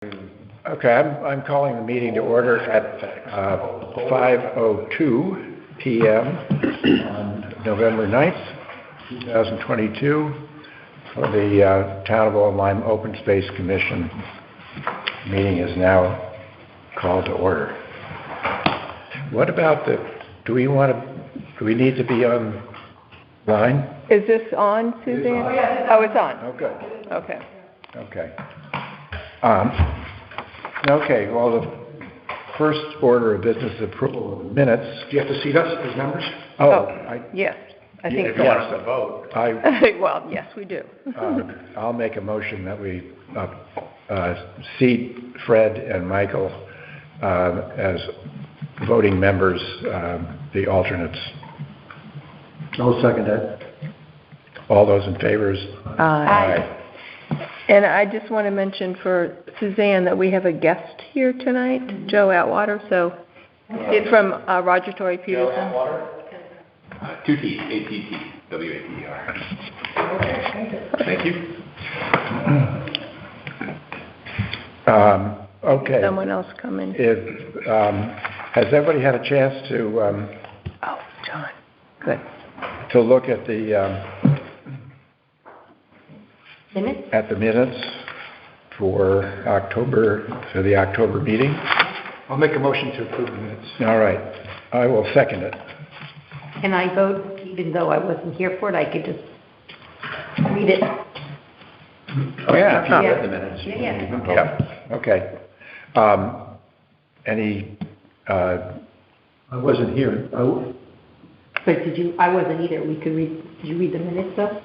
Okay, I'm calling the meeting to order at 5:02 p.m. on November 9th, 2022 for the Town of Old Lyme Open Space Commission. Meeting is now called to order. What about do we need to be online? Is this on, Suzanne? Oh, it's on. Oh, good. Okay. Okay. Okay, well, the first order of business is approval of the minutes. Do you have to seat us as members? Yes, I think if so. you want us to vote. Well, yes, we do. I'll make a motion that we seat Fred and Michael as voting members, the alternates. I'll second that. All those in favor? Aye. And I just want to mention for Suzanne that we have a guest here tonight, Joe Atwater. So it's from Roger Tory Peterson. Joe Atwater? Two T's, A-T-T-W-A-T-E-R. Thank you. Okay. Someone else coming. Has everybody had a chance to? Oh, John. Good. To look at the Minutes? At the minutes for the October meeting. I'll make a motion to approve the minutes. All right, I will second it. Can I vote even though I wasn't here for it? I could just read it. Oh, yeah, if you read the minutes. Yeah. Okay. Any? I wasn't here. But I wasn't either. Did you read the minutes though?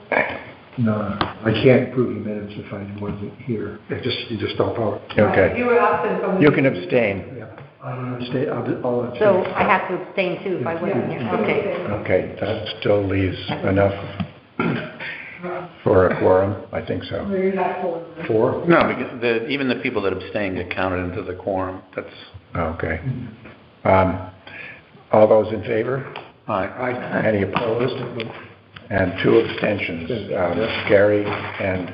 No, I can't approve the minutes if I wasn't here. You just don't vote. Okay. You were absent from. You can abstain. Yeah. I'll abstain. So I have to abstain too if I wasn't here. Okay. Okay, that still leaves enough for a quorum. I think so. 4? No, because even the people that abstain get counted into the quorum. That's Okay. All those in favor? aye. Any opposed? And 2 abstentions, Gary and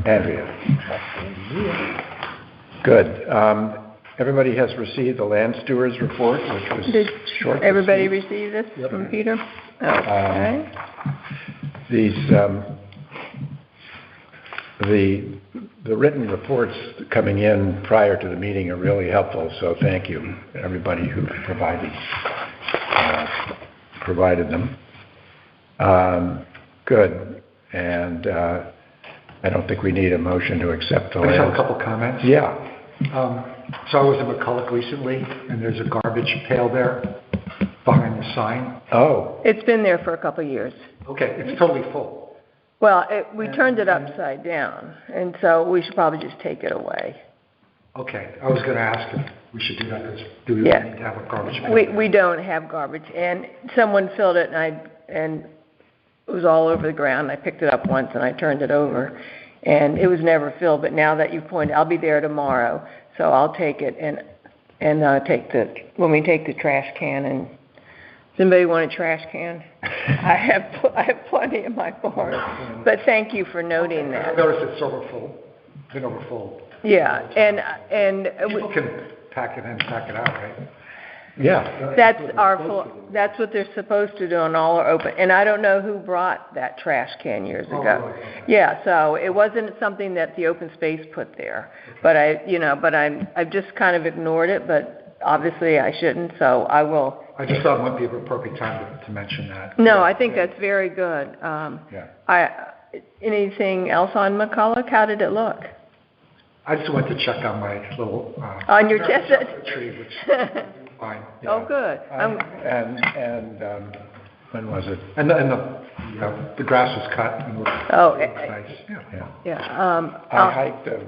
Andrea. Good. Everybody has received the land stewards report, which was short. Did everybody receive this from Peter? Okay. The written reports coming in prior to the meeting are really helpful, so thank you, everybody who provided them. Good. And I don't think we need a motion to accept the I just have a land. couple comments. Yeah. So I was in McCulloch recently, and there's a garbage pail there behind the sign. Oh. It's been there for a couple of years. Okay, it's totally full. Well, we turned it upside down, and so we should probably just take it away. Okay, I was going to ask if we should do that, because do we Yeah. need to have a garbage pail? We don't have garbage, and someone filled it, and it was all over the ground. I picked it up once, and I turned it over, and it was never filled. But now that you pointed, I'll be there tomorrow, so I'll take it and when we take the trash can. And does anybody want a trash can? I have plenty in my barn. But thank you for noting I that. noticed it's overfull. Been overfull. Yeah, and People can pack it in, pack it out, right? Yeah. that's what they're supposed to do on all our open. And I don't know who brought that trash can years ago. Really? Yeah, so it wasn't something that the open space put there. But I've just kind of ignored it, but obviously I shouldn't, so I will. I just thought it might be an appropriate time to mention that. No, I think that's very good. Yeah. Anything else on McCulloch? How did it look? I just went to check on my little On your chestnut tree, which is fine. Yeah. Oh, good. And when was it? And the grass was cut and looked nice. Yeah. I hiked the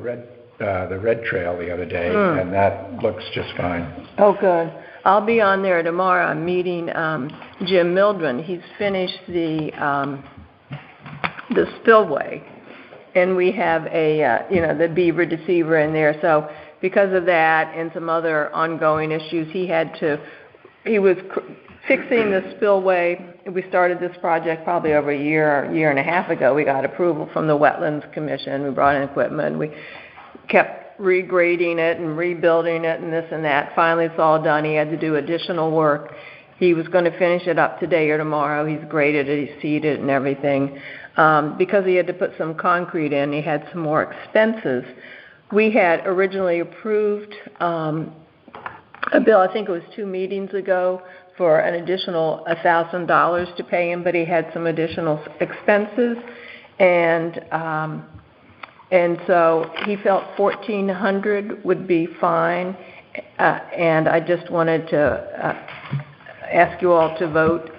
red trail the other day, and that looks just fine. Oh, good. I'll be on there tomorrow. I'm meeting Jim Mildren. He's finished the spillway, and we have the beaver deceiver in there. So because of that and some other ongoing issues, he was fixing the spillway. We started this project probably over a year and a half ago. We got approval from the Wetlands Commission. We brought in equipment. We kept regrading it and rebuilding it and this and that. Finally, it's all done. He had to do additional work. He was going to finish it up today or tomorrow. He's graded it, he's seeded and everything. Because he had to put some concrete in, he had some more expenses. We had originally approved a bill, I think it was 2 meetings ago, for an additional $1,000 to pay him, but he had some additional expenses, and so he felt $1,400 would be fine, and I just wanted to ask you all to vote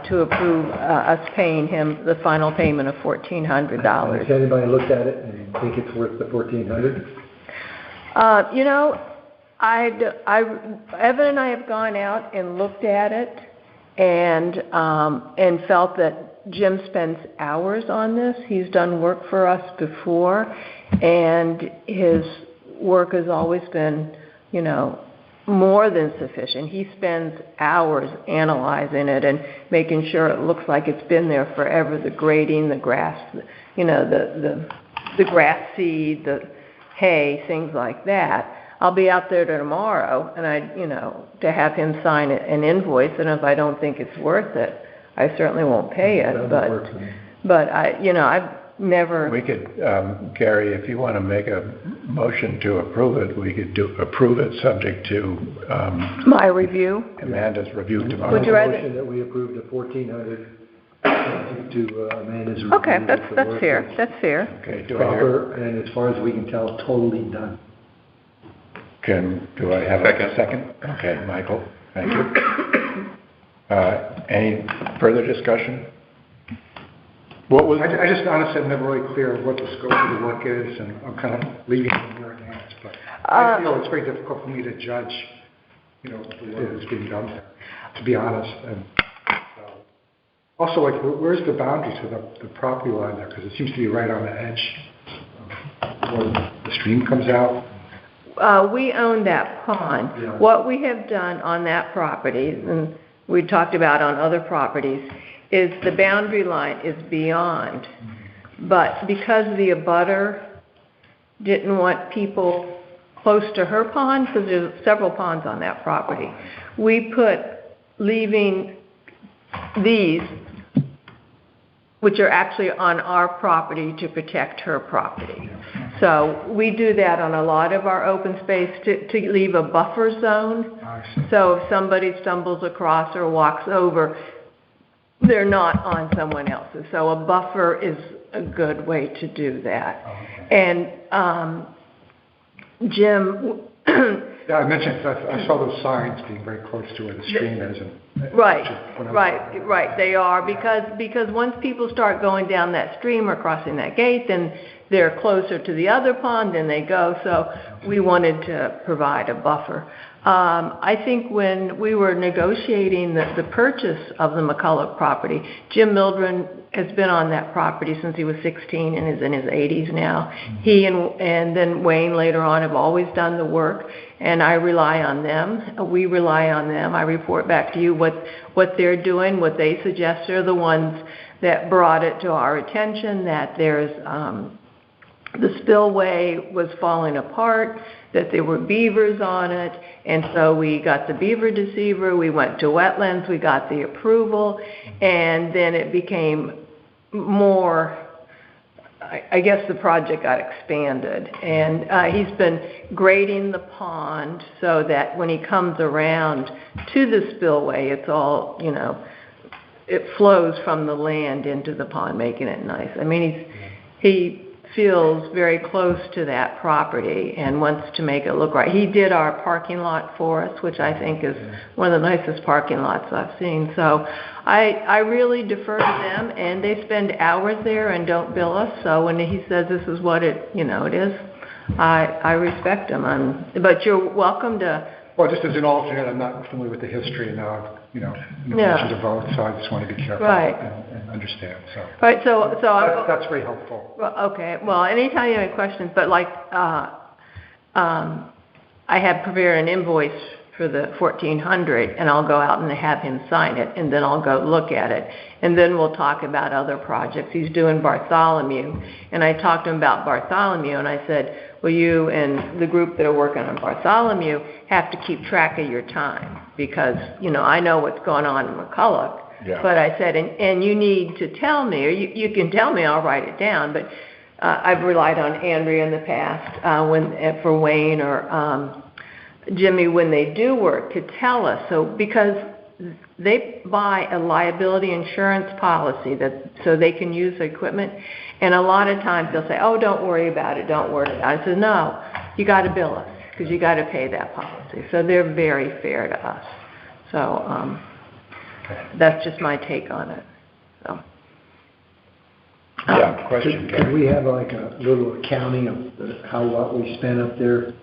to approve us paying him the final payment of $1,400. Has anybody looked at it and think it's worth the $1,400? You know, Evan and I have gone out and looked at it and felt that Jim spends hours on this. He's done work for us before, and his work has always been, you know, more than sufficient. He spends hours analyzing it and making sure it looks like it's been there forever. The grading, the grass, you know, the grass seed, the hay, things like that. I'll be out there tomorrow, and to have him sign an invoice, and if I don't think it's worth it, I certainly won't pay it. But I've never. We could, Gary, if you want to make a motion to approve it, we could approve it subject to My review. Amanda's review tomorrow. Would you rather? Motion that we approve the $1,400 to Amanda's review. Okay, that's fair. That's fair. Okay, do I hear? Proper, and as far as we can tell, totally done. Do I have a second? Okay, Michael, thank you. Any further discussion? What was? I just honestly am never really clear what the scope of the work is, and I'm kind of leaving it in your hands, but I feel it's very difficult for me to judge, the work that's being done there, to be honest. And so, also, like, where's the boundary to the property line there? Because it seems to be right on the edge where the stream comes out. We own that pond. Yeah. What we have done on that property, and we talked about on other properties, is the boundary line is beyond. But because the abutter didn't want people close to her pond, because there's several ponds on that property, we leaving these, which are actually on our property, to protect her property. So we do that on a lot of our open space to leave a buffer zone. So if somebody stumbles across or walks over, they're not on someone else's. So a buffer is a good way to do that. And Jim... Yeah, I mentioned, I saw those signs being very close to where the stream is. And Right, they are, because once people start going down that stream or crossing that gate, then they're closer to the other pond than they go, so we wanted to provide a buffer. I think when we were negotiating the purchase of the McCulloch property, Jim Mildren has been on that property since he was 16 and is in his 80s now. He and then Wayne later on have always done the work, and I rely on them. We rely on them. I report back to you what they're doing, what they suggest. They're the ones that brought it to our attention that there's the spillway was falling apart, that there were beavers on it, and so we got the beaver deceiver, we went to wetlands, we got the approval, and then it became more, I guess the project got expanded, and he's been grading the pond so that when he comes around to the spillway, it's all, it flows from the land into the pond, making it nice. I mean, he feels very close to that property and wants to make it look right. He did our parking lot for us, which I think is one of the nicest parking lots I've seen. So I really defer to them, and they spend hours there and don't bill us. So when he says this is what it is, I respect him. But you're welcome to. Well, just as an alternate, I'm not familiar with the history, and now mentioned of both, so I just want to be careful and understand. So right, so that's very helpful. Well, okay. Well, anytime you have any questions, but I have prepared an invoice for the 1400, and I'll go out and have him sign it, and then I'll go look at it. And then we'll talk about other projects. He's doing Bartholomew, and I talked to him about Bartholomew, and I said, well, you and the group that are working on Bartholomew have to keep track of your time, because, you know, I know what's going on in McCulloch. Yeah. But I said, and you need to tell me, or you can tell me, I'll write it down, but I've relied on Andrea in the past for Wayne or Jimmy when they do work to tell us. So because they buy a liability insurance policy so they can use the equipment, and a lot of times they'll say, oh, don't worry about it, don't worry about it. I said, no, you got to bill us because you got to pay that policy. So they're very fair to us. So that's just my take on it. So. Yeah, question, Could Karen. we have like a little accounting of what we spent up there?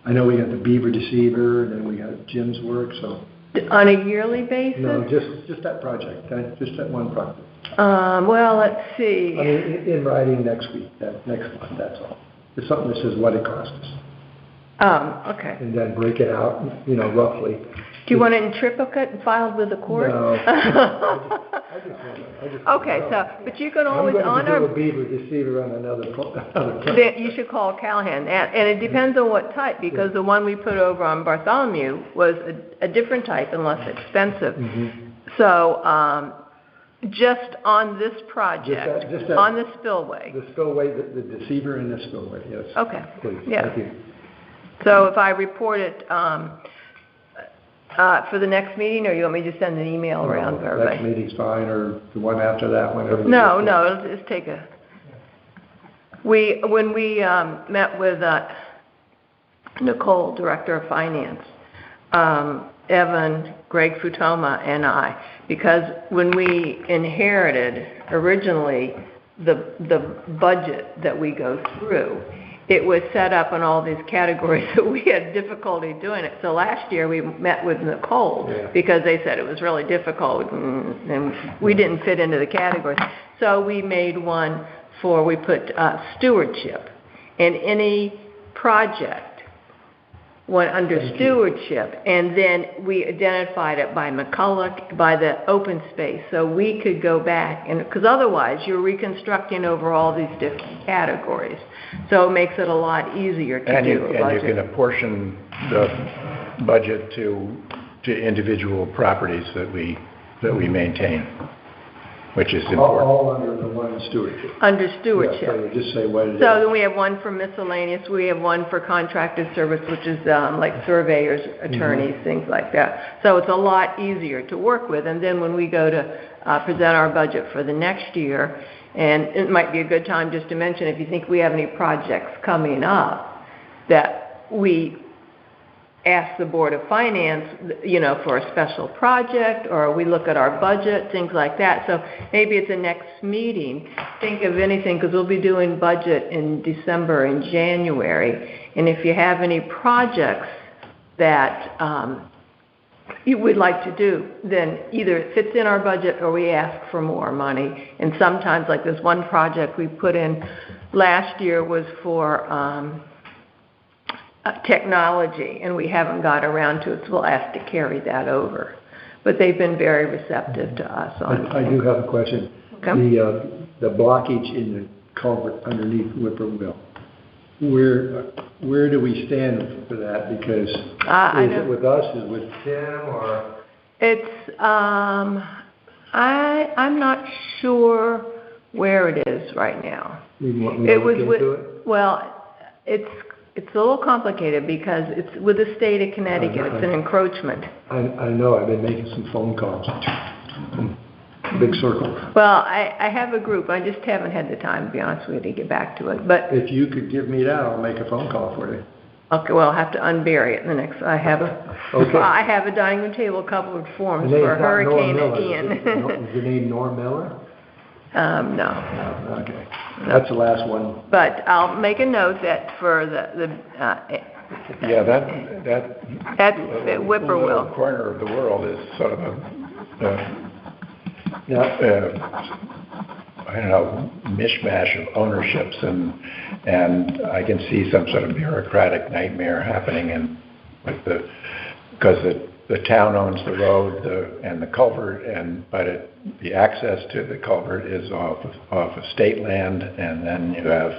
I know we got the Beaver Deceiver, then we got Jim's work, so. On a yearly basis? No, just that project, just that one project. Well, let's see. I mean, in writing next week, next month, that's all. It's something that says what it cost us. Okay. And then break it out, you know, roughly. Do you want it in triplicate and filed with the court? No. I just Okay, so, but you can always I'm going to do honor, a Beaver Deceiver on another project. then you should call Callahan. And it depends on what type, because the one we put over on Bartholomew was a different type and less expensive. Mhm. So, just on this project, Just that- on the spillway. The spillway, the Deceiver and the spillway, yes. Okay, Please, yeah. thank you. So if I report it, for the next meeting, or you want me to send an email around for Next everybody? meeting's fine, or the one after that, whenever. No, it'll just take when we met with Nicole, Director of Finance, Evan, Greg Futoma, and I, because when we inherited originally the budget that we go through, it was set up in all these categories that we had difficulty doing it. So last year we met with Nicole because they said it was really difficult and we didn't fit into the categories. So we made one we put stewardship, and any project went under stewardship, and then we identified it by McCulloch, by the open space, so we could go back, and because otherwise you're reconstructing over all these different categories, so it makes it a lot easier to do a budget. And you can apportion the budget to individual properties that we maintain, which is important. All under the one stewardship. Under Yeah, stewardship. so you just say what it is. So then we have one for miscellaneous, we have one for contracted service, which is like surveyors, attorneys, things like that. So it's a lot easier to work with. And then when we go to present our budget for the next year, and it might be a good time just to mention, if you think we have any projects coming up, that we ask the Board of Finance, you know, for a special project, or we look at our budget, things like that. So maybe at the next meeting, think of anything, because we'll be doing budget in December and January. And if you have any projects that you would like to do, then either it fits in our budget or we ask for more money. And sometimes, like this one project we put in last year was for technology, and we haven't got around to it, so we'll ask to carry that over. But they've been very receptive to us on I do have a question. Okay. The blockage in the culvert underneath Whippoorwill, where do we stand for that? Because is it with us, is it with Tim, or? It's, I'm not sure where it is right now. You want me It to was look with, into it? well, it's a little complicated because it's with the state of Connecticut. It's an encroachment. I know, I've been making some phone calls. Big circle. Well, I have a group. I just haven't had the time, to be honest with you, to get back to it. But If you could give me that, I'll make a phone call for you. okay, well, I'll have to unbury it in the next. I have a dining room table covered with forms The name's for not Hurricane Norm Miller, Ian. Is the name Norm Miller? No. Okay. That's the last one. But I'll make a note that for Yeah, that that's little Whippoorwill. corner of the world is sort of Yeah. I don't know, mishmash of ownerships, and I can see some sort of bureaucratic nightmare happening with because the town owns the road and the culvert, but the access to the culvert is off of state land, and then you have,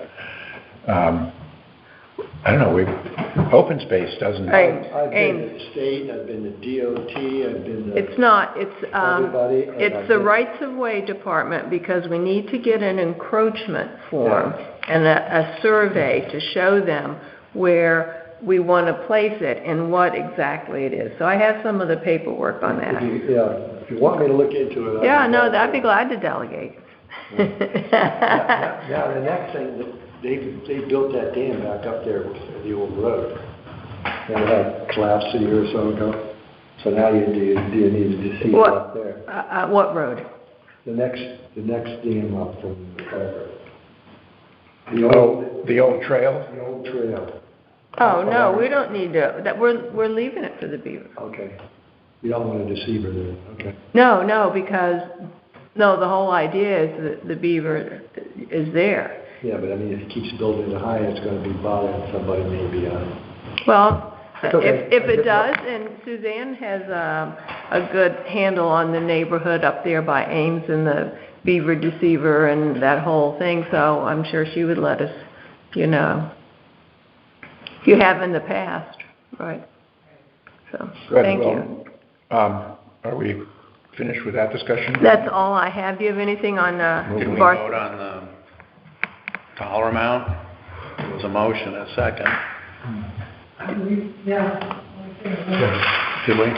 I don't know, open space doesn't. Right. I've been to the state, I've been to DOT, I've been to It's not, everybody. and it's I've the been- rights of way department, because we need to get an encroachment form and a survey to show them where we want to place it and what exactly it is. So I have some of the paperwork on that. If you want me to look into it. Yeah, no, I'd be glad to delegate. Now, the next thing, they built that dam back up there, the old road. And it had collapsed a year or so ago. So now you need to see What? up there. What road? The next dam up from the culvert. The old trail? The old trail. Oh, no, we don't need to, we're leaving it for the beaver. Okay. You don't want to deceive her then, okay. No, because, the whole idea is that the beaver is there. Yeah, but I mean, if he keeps building it high, it's gonna be bothering somebody maybe on. Well, It's okay. if it does, and Suzanne has a good handle on the neighborhood up there by Ames and the beaver deceiver and that whole thing, so I'm sure she would let us, you have in the past, right? So, Good. thank you. Well, are we finished with that discussion? That's all I have. Do you have anything on, Did we Bar- vote on the dollar amount? There was a motion, a second. Did we?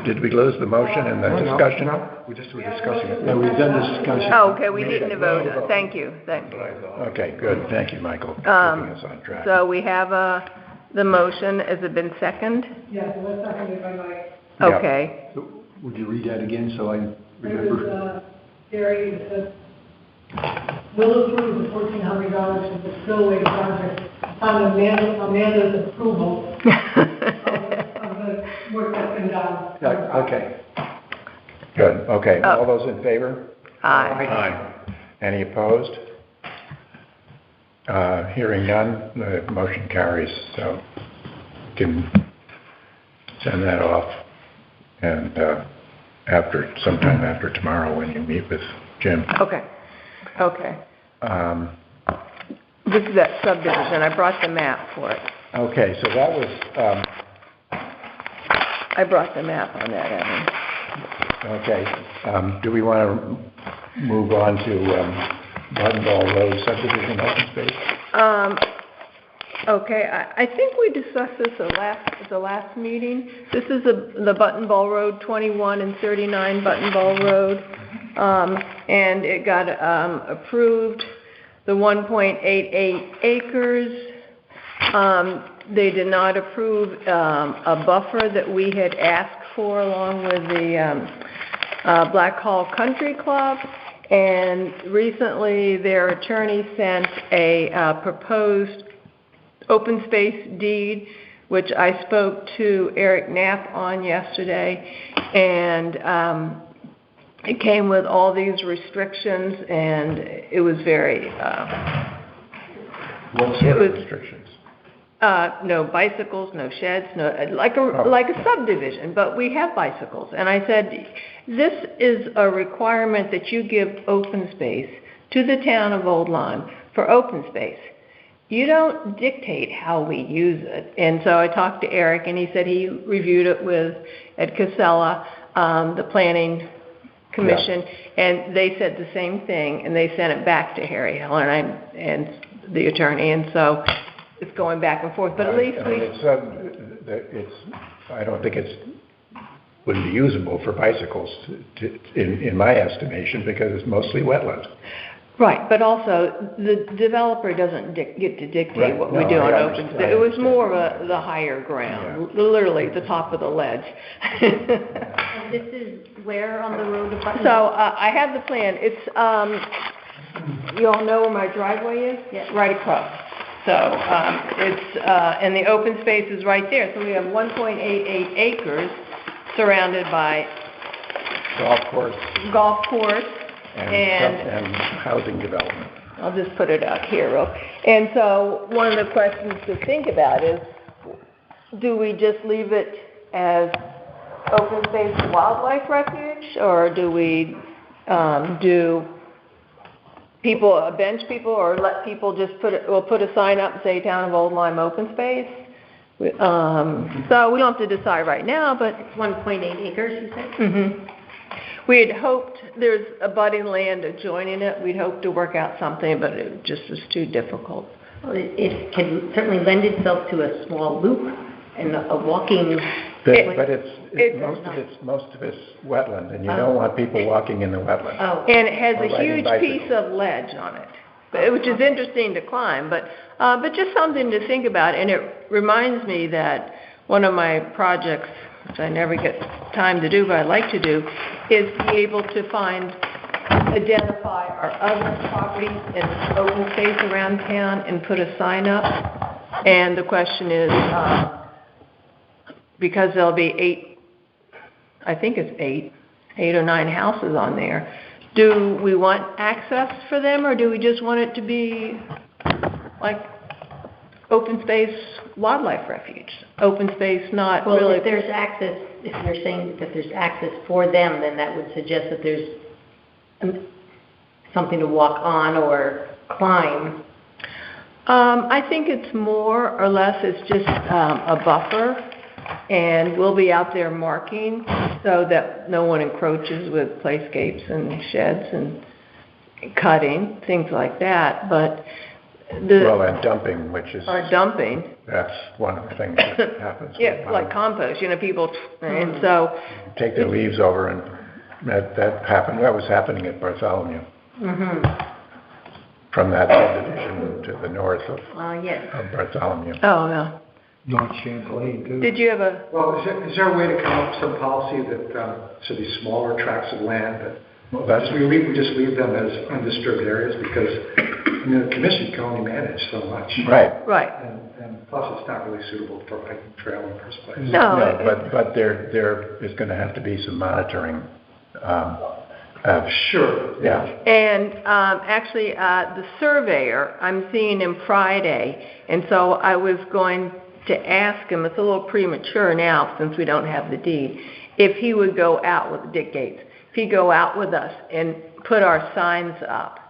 Did we lose the motion and the discussion? No, we just were discussing it. Yeah, we've done this discussion. Oh, okay, we didn't vote. Thank you. Okay, good. Thank you, Michael, for keeping us on track. So we have the motion. Has it been seconded? Yes, it was seconded by Mike. Yeah. Okay. So, would you read that again so I It remember? was, Gary, it says, will approve the $1,400 for the spillway project upon Amanda's approval of the work that's been done. Yeah, okay. Good, okay. Oh. All those in favor? Aye. Aye. Any opposed? Hearing none, the motion carries, so you can send that off and sometime after tomorrow when you meet with Jim. Okay. This is that subdivision. I brought the map for it. Okay, so that was, I brought the map on that, Evan. okay. Do we want to move on to Button Ball Road subdivision open space? Okay, I think we discussed this at the last meeting. This is the Button Ball Road, 21 and 39 Button Ball Road. And it got approved, the 1.88 acres. They did not approve a buffer that we had asked for along with the Black Hall Country Club. And recently, their attorney sent a proposed open space deed, which I spoke to Eric Knapp on yesterday, and it came with all these restrictions, and it was very, What sort of restrictions? no bicycles, no sheds, like a subdivision, but we have bicycles. And I said, this is a requirement that you give open space to the town of Old Lyme for open space. You don't dictate how we use it. And so I talked to Eric, and he said he reviewed it with Ed Casella, the planning commission, and they said the same thing, and they sent it back to Harry Hill and the attorney, and so it's going back and forth. But at least I don't think wouldn't be usable for bicycles, in my estimation, because it's mostly wetland. Right, but also, the developer doesn't get to dictate Right. what No, we do I on understand. open space. It was more of the higher ground, literally the top of the ledge. And this is where on the road to Button? So, I have the plan. It's, you all know where my driveway is? Yes. Right across. So, and the open space is right there. So we have 1.88 acres surrounded by golf course, and housing development. I'll just put it out here, and so one of the questions to think about is, do we just leave it as open space wildlife refuge, or do we, do people, bench people, or let people just put a sign up and say Town of Old Lyme Open Space? So we don't have to decide right now, but. It's 1.8 acres, you said? Mm-hmm. We had hoped, there's abutting land adjoining it, we'd hoped to work out something, but it just was too difficult. Well, it can certainly lend itself to a small loop and a walking. But It's- most of it's wetland, and you don't want people walking in the wetland. Oh, And it has Or a riding huge bicycles. piece of ledge on it, which is interesting to climb, but just something to think about. And it reminds me that one of my projects, which I never get time to do, but I'd like to do, is be able to identify our other properties in open space around town and put a sign up. And the question is, because there'll be I think it's eight or nine houses on there, do we want access for them, or do we just want it to be like open space wildlife refuge? Open space, not well, really. if there's access, if you're saying that there's access for them, then that would suggest that there's something to walk on or climb. I think it's more or less, it's just a buffer, and we'll be out there marking so that no one encroaches with playscapes and sheds and cutting, things like that, but Well, and dumping, which is, or dumping. that's one of the things that happens. Yeah, like compost, people, and so, Take their leaves over, and that happened, that was happening at Bartholomew, from that subdivision to the north of Yes. Bartholomew. oh, no. North Champlain, too. Did you have a, Well, is there a way to come up with some policy that, so these smaller tracts of land, that Well, that's, we just leave them as undisturbed areas, because, the commission can only manage so much. right. right, And plus, it's not really suitable for hiking trail in the first place. No, But there is gonna have to be some monitoring, Sure. yeah. and actually, the surveyor, I'm seeing him Friday, and so I was going to ask him, it's a little premature now since we don't have the deed, if he would go out with Dick Gates, if he'd go out with us and put our signs up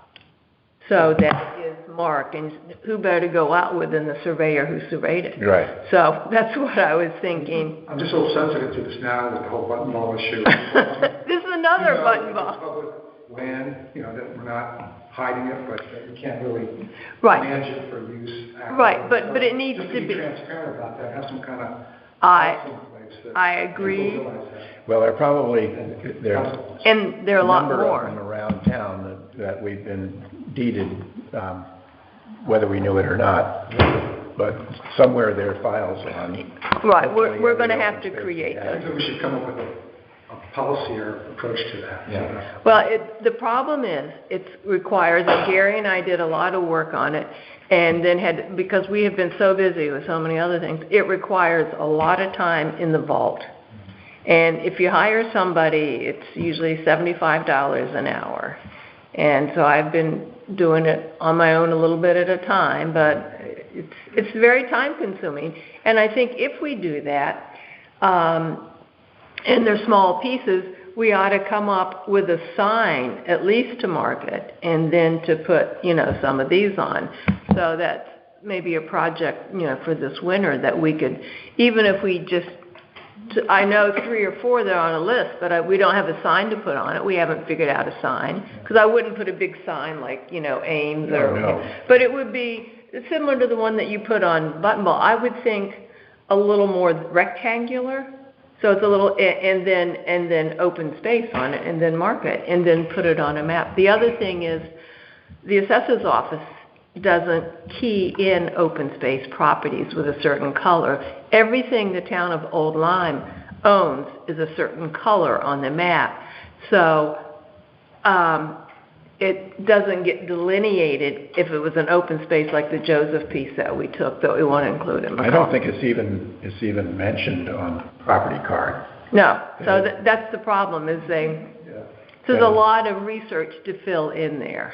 so that it is marked, and who better to go out with than the surveyor who surveyed it? Right. So that's what I was thinking. I'm just a little sensitive to this now with the whole button ball issue. This is another button ball. Public land, that we're not hiding it, but that we can't really Right. manage it for use. Right, but it needs Just to be- transparent about that, have some kind of I policy in place that I agree. people realize that. Well, there's And there are a lot number more. of them around town that we've been deeded, whether we knew it or not. But somewhere there are files on. Right, hopefully we're going to every have open to space create we I have. think we should come up with a policy or approach to that. Yeah. Well, the problem is, it requires, and Gary and I did a lot of work on it, and then because we have been so busy with so many other things, it requires a lot of time in the vault. And if you hire somebody, it's usually $75 an hour. And so I've been doing it on my own a little bit at a time, but it's very time consuming. And I think if we do that, and they're small pieces, we ought to come up with a sign, at least to market, and then to put, some of these on. So that's maybe a project, for this winter that we could, even if we just, I know 3 or 4 that are on a list, but we don't have a sign to put on it. We haven't figured out a sign, because I wouldn't put a big sign like, Ames or, No. but it would be similar to the one that you put on Button Ball. I would think a little more rectangular. So it's a little, and then open space on it, and then mark it, and then put it on a map. The other thing is, the assessor's office doesn't key in open space properties with a certain color. Everything the town of Old Lyme owns is a certain color on the map. So it doesn't get delineated if it was an open space like the Joseph piece that we took, that we want to include in the I don't think it's even mentioned on property card. No, so that's the problem, is so there's a lot of research to fill in there.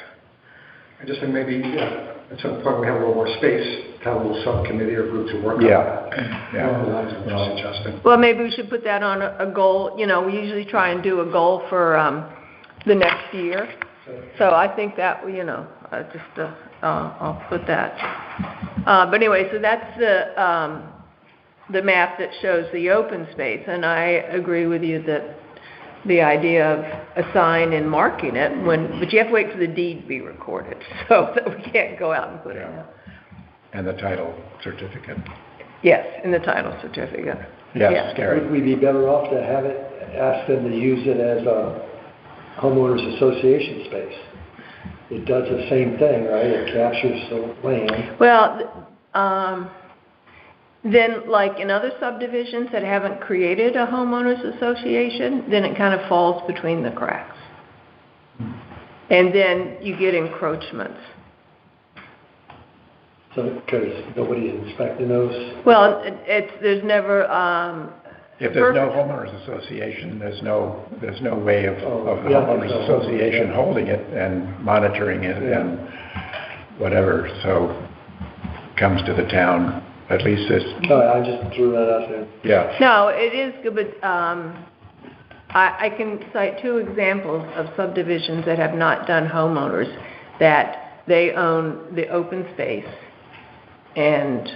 I just think maybe at some point we have a little more space, to have a little subcommittee or group to work on Yeah. that. Yeah. Along the lines of what you're suggesting. Well, maybe we should put that on a goal, you know, we usually try and do a goal for, the next year. So I think that, you know, I'll put that. But anyway, so that's the map that shows the open space, and I agree with you that the idea of a sign and marking it but you have to wait for the deed to be recorded, so that we can't go out and put it out. And the title certificate. Yes, in the title certificate. Yes, Yeah. Gary. Would we be better off to have it, ask them to use it as a homeowners association space? It does the same thing, right? It captures the land. Well, then, like in other subdivisions that haven't created a homeowners association, then it kind of falls between the cracks. And then you get encroachments. So, because nobody's inspecting those. Well, there's never, If there's no homeowners association, there's no way of the Yeah, homeowners there's no association yeah. holding it and monitoring it Yeah. and whatever, so it comes to the town, at least this, No, I just threw that out there. yeah. no, it is good, but I can cite two examples of subdivisions that have not done homeowners, that they own the open space and,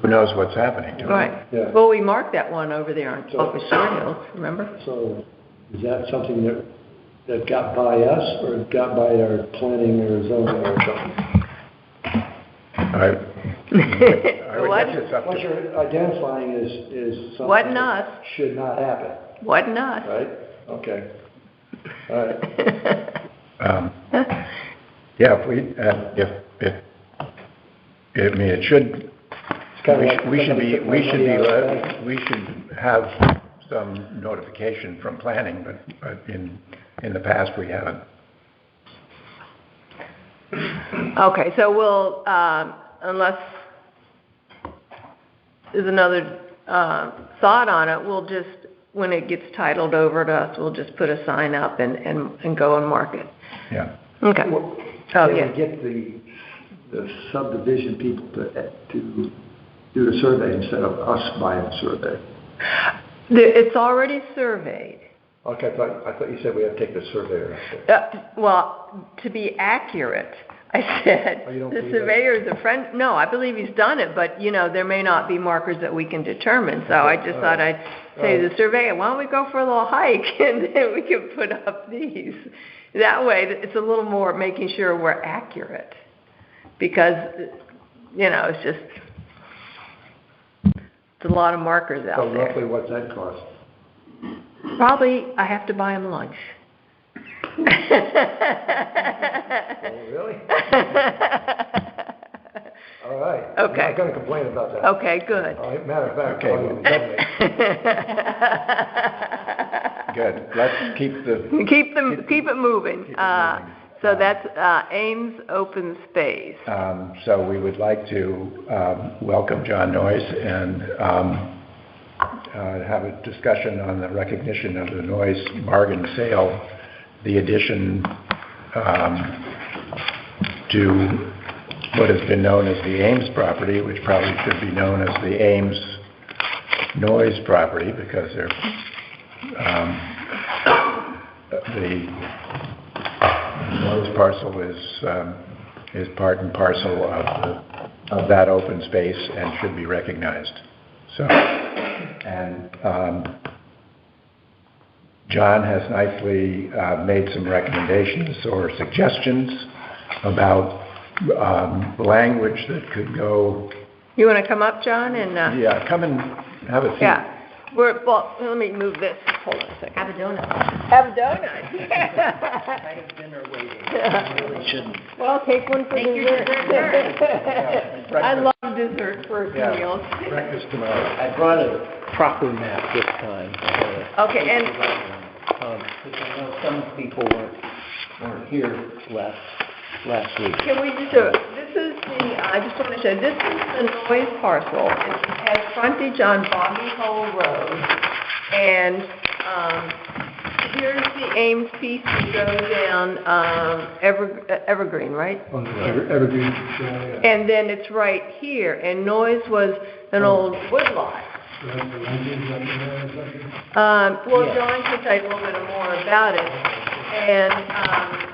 Who knows what's happening to it? right. Yeah. Well, we marked that one over there on So- off of Short Hills, remember? So, is that something that got by us, or got by our planning or zoning or something? I would What? guess it's up What to, you're identifying is something Wasn't that us. should not happen, Wasn't us. right? Okay. All right. yeah, if we, I mean, it should, It's kind of like we should somebody be, took we my should money be, out of the bank. we should have some notification from planning, but in the past, we haven't. Okay, so we'll, unless there's another thought on it, we'll just, when it gets titled over to us, we'll just put a sign up and go and mark it. Yeah. Okay. Well, Oh, can yeah. we get the subdivision people to do the survey instead of us buying the survey? It's already surveyed. Okay, I thought you said we had to take the surveyor out there. Well, to be accurate, I said, Oh, you don't the believe that? surveyor's a friend, no, I believe he's done it, but, you know, there may not be markers that we can determine, so I just thought I'd say to the surveyor, why don't we go for a little hike, and then we can put up these. That way, it's a little more making sure we're accurate, because, you know, it's a lot of markers So out there. roughly what's that cost? Probably, I have to buy him lunch. Oh, really? All right. I'm Okay. not gonna complain about that. Okay, good. All right, matter of fact, Okay, I'll well- donate. Good, let's keep the, Keep it moving. Keep it moving. So that's Ames Open Space. so we would like to welcome John Noyes and have a discussion on the recognition of the Noyes bargain sale, the addition to what has been known as the Ames property, which probably should be known as the Ames Noyes property, because they're the Noyes parcel is part and parcel of that open space and should be recognized. So, and John has nicely made some recommendations or suggestions about language that could go. You want to come up, John, and, Yeah, come and have a seat. yeah. Well, let me move this. Hold on a second. Have a donut. Have a donut. Well, take one for Take your dessert. Yeah. I love dessert first Yeah. meals. Breakfast tomorrow. I brought a proper map this time. Okay, and, Because I know some people weren't here last week. can we just do it? This is I just want to show, this is the Noyes parcel. It has frontage on Bobby Hole Road, and here's the Ames piece that goes down, Evergreen, right? On the Evergreen Trail, yeah. And then it's right here, and Noyes was an old woodlot. That's the Lincoln's up there, is that it? Well, John can tell you a little bit more about it, and,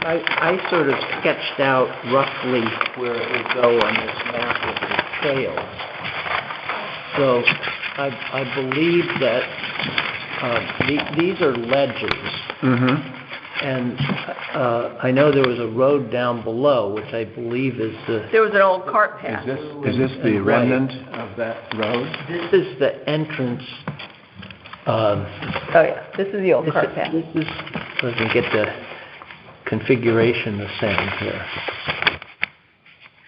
I sort of sketched out roughly where it would go on this map of the trails. So I believe that these are ledges. Mm-hmm. And I know there was a road down below, which I believe is the... there was an old cart path. Is this the remnant of that road? This is the entrance. Oh, yeah, this is the old cart path. This doesn't get the configuration the same here.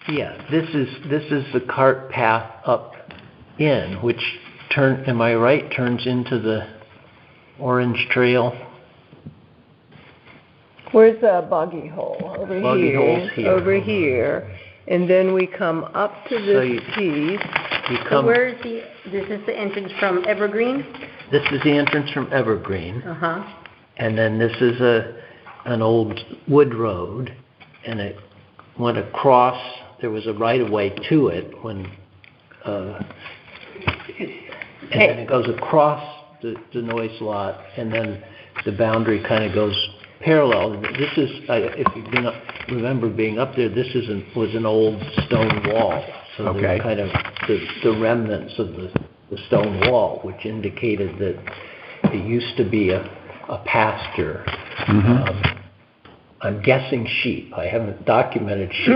Yeah, this is the cart path up in, which am I right, turns into the Orange Trail? Where's the Boggy Hole? Over Boggy here. Hole's here. Over here, and then we come up to this piece. You So come, where is this is the entrance from Evergreen? this is the entrance from Evergreen, Uh-huh. and then this is an old wood road, and it went across. There was a right-of-way to it when, and then it goes across the Noyes lot, and then the boundary kind of goes parallel. This is, if you remember being up there, this was an old stone wall. So Okay. there were kind of the remnants of the stone wall, which indicated that it used to be a pasture. Mm-hmm. I'm guessing sheep. I haven't documented sheep.